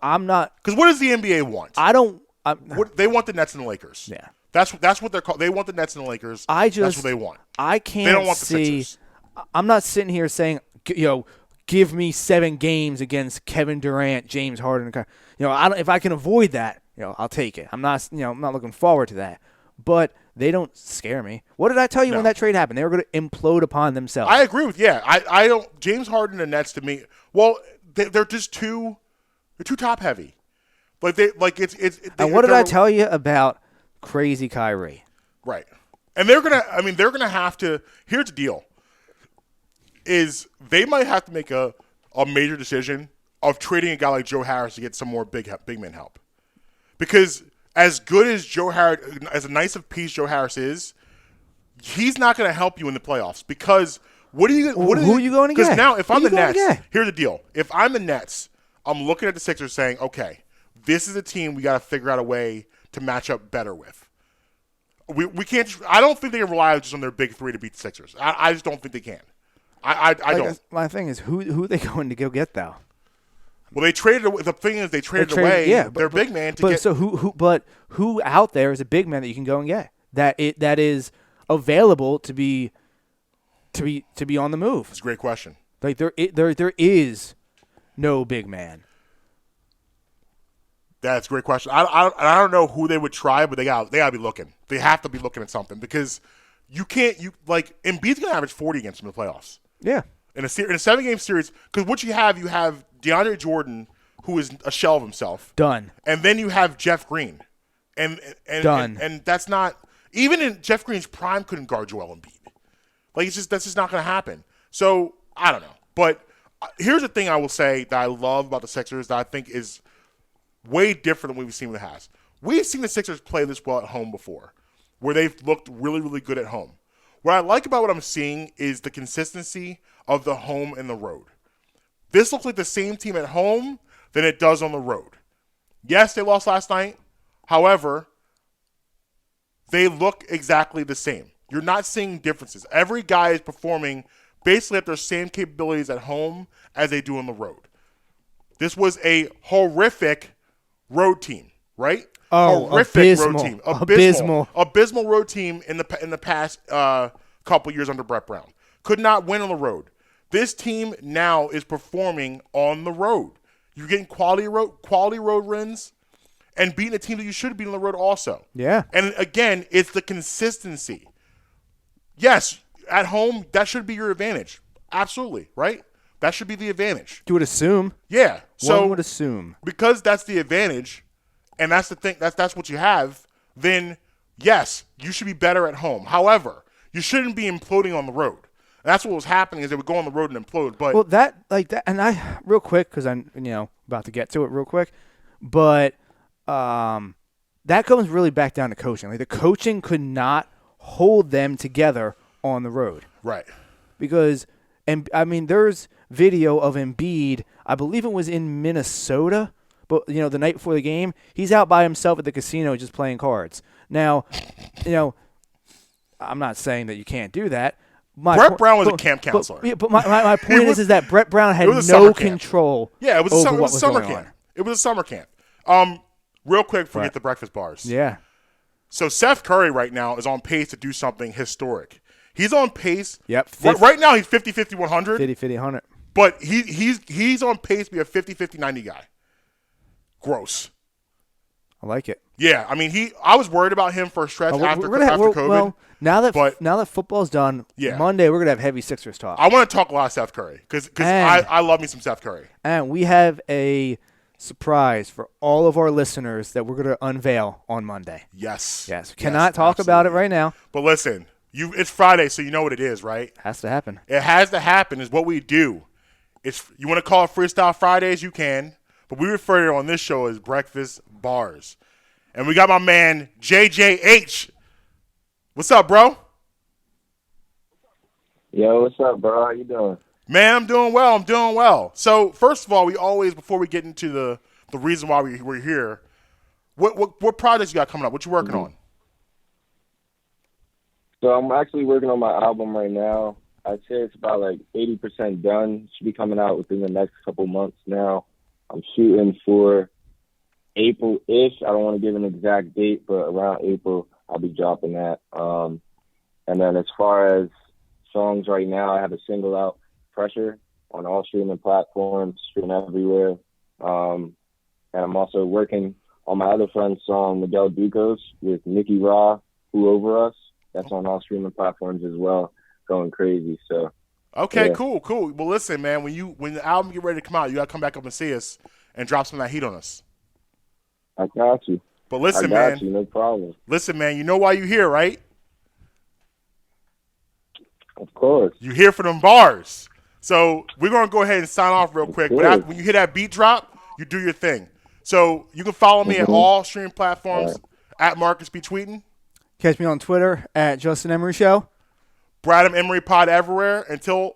S3: I'm not.
S2: Because what does the NBA want?
S3: I don't.
S2: They want the Nets and the Lakers.
S3: Yeah,
S2: that's what they're called. They want the Nets and the Lakers. That's what they want.
S3: I can't.
S2: They don't want
S3: see,
S2: the Sixers.
S3: I'm not sitting here saying, give me 7 games against Kevin Durant, James Harden. If I can avoid that. I'll take it. I'm not looking forward to that. But they don't scare me. What did I tell you when that trade happened? They were going to implode upon themselves.
S2: I agree with I don't. James Harden and Nets to me. Well, they're just too top heavy.
S3: And what did I tell you about crazy Kyrie?
S2: Right. And they're gonna have to. Here's the deal. Is they might have to make a major decision of trading a guy like Joe Harris to get some more big man help. Because as good as Joe Harris, as a nice of piece Joe Harris is, he's not going to help you in the playoffs. Because who are you going to get? Because now, if I'm the Nets, here's the deal. If I'm the Nets, I'm looking at the Sixers saying, okay, this is a team we got to figure out a way to match up better with. We can't. I don't think they can rely just on their big 3 to beat the Sixers. I just don't think they can. I don't.
S3: My thing is, who are they going to go get though?
S2: Well, they traded. The thing is, they traded away their big man to get.
S3: So who out there is a big man that you can go and get that is available to be on the move?
S2: It's a great question.
S3: Like there is no big man.
S2: That's a great question. I don't know who they would try, but they got to be looking. They have to be looking at something because you can't. Embiid's gonna average 40 against them in the playoffs.
S3: Yeah.
S2: In a 7-game series, because what you have DeAndre Jordan, who is a shell of himself.
S3: Done.
S2: And then you have Jeff Green. And
S3: done.
S2: And that's not – even in Jeff Green's prime couldn't guard Joel Embiid. That's just not going to happen. So, I don't know. But here's the thing I will say that I love about the Sixers that I think is way different than what we've seen in the past. We've seen the Sixers play this well at home before, where they've looked really, really good at home. What I like about what I'm seeing is the consistency of the home and the road. This looks like the same team at home than it does on the road. Yes, they lost last night. However, they look exactly the same. You're not seeing differences. Every guy is performing basically at their same capabilities at home as they do on the road. This was a horrific road team, right?
S3: Oh,
S2: horrific
S3: abysmal.
S2: Road team. Abysmal road team in the past couple years under Brett Brown. Could not win on the road. This team now is performing on the road. You're getting quality road wins and beating a team that you should beat on the road also.
S3: Yeah.
S2: And again, it's the consistency. Yes, at home, that should be your advantage. Absolutely, right? That should be the advantage.
S3: You would assume.
S2: Yeah. So
S3: one would assume.
S2: Because that's the advantage, and that's the thing, that's what you have, then yes, you should be better at home. However, you shouldn't be imploding on the road. And that's what was happening is they would go on the road and implode. But
S3: well, that, and I, real quick, because I'm, about to get to it real quick, but that comes really back down to coaching. Like, the coaching could not hold them together on the road.
S2: Right.
S3: Because, and I mean, there's video of Embiid, I believe it was in Minnesota, but, the night before the game, he's out by himself at the casino just playing cards. Now, I'm not saying that you can't do that.
S2: Brett Brown was a camp counselor.
S3: But my point is that Brett Brown had no control.
S2: Yeah, it was
S3: over
S2: a summer camp. It was a summer camp. Real quick, forget the breakfast bars.
S3: Yeah.
S2: So Seth Curry right now is on pace to do something historic. He's on pace.
S3: Yep.
S2: Right now he's 50-50-100.
S3: 50-50-100.
S2: But he's on pace to be a 50-50-90 guy. Gross.
S3: I like it.
S2: Yeah, I mean I was worried about him for a stretch after COVID.
S3: Well, now that football's done, Monday we're gonna have heavy Sixers talk.
S2: I want to talk a lot of Seth Curry because I love me some Seth Curry.
S3: And we have a surprise for all of our listeners that we're gonna unveil on Monday.
S2: Yes.
S3: Cannot talk about it right now.
S2: But listen, it's Friday, so you know what it is, right?
S3: Has to happen.
S2: It has to happen. Is what we do. You want to call it Freestyle Fridays, you can, but we refer to it on this show as Breakfast Bars. And we got my man, JJH. What's up, bro?
S5: Yo, what's up, bro? How you doing?
S2: Man, I'm doing well. So, first of all, we always, before we get into the reason why we're here, what projects you got coming up? What you working on?
S5: So, I'm actually working on my album right now. I'd say it's about 80% done. Should be coming out within the next couple months now. I'm shooting for April-ish. I don't want to give an exact date, but around April, I'll be dropping that. And then as far as songs right now, I have a single out, Pressure, on all streaming platforms, streaming everywhere. And I'm also working on my other friend's song, Miguel Ducos, with Nicky Raw, Who Over Us. That's on all streaming platforms as well, going crazy. So.
S2: Okay,
S5: yeah.
S2: Cool. Well, listen, man, when the album get ready to come out, you got to come back up and see us and drop some of that heat on us.
S5: I got you.
S2: But listen,
S5: man. No problem.
S2: Listen, man, you know why you here, right?
S5: Of course.
S2: You here for them bars. So we're going to go ahead and sign off real quick. But when you hear that beat drop, you do your thing. So you can follow me at all streaming platforms at Marcus B. Tweetin.
S3: Catch me on Twitter at Justin Emery Show.
S2: Bradham Emery Pod everywhere. Until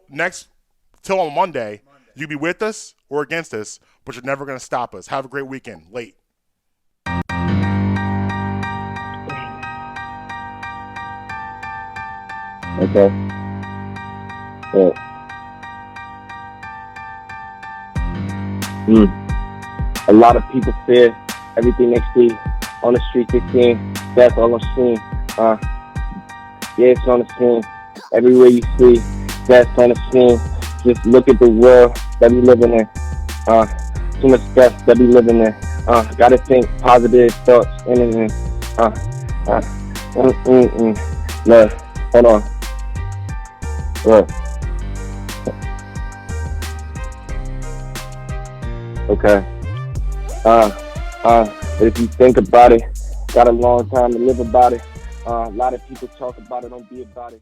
S2: on Monday, you can be with us or against us, but you're never going to stop us. Have a great weekend. Late.
S5: Okay. Yeah. A lot of people fear everything they see on the street they see. That's all I'm seeing. Yeah, it's on the scene. Everywhere you see, that's on the scene. Just look at the world that we living in. Too much stress that we living in. Gotta think positive thoughts. Look, hold on. Look. Okay. But if you think about it, got a long time to live about it. A lot of people talk about it, don't be about it.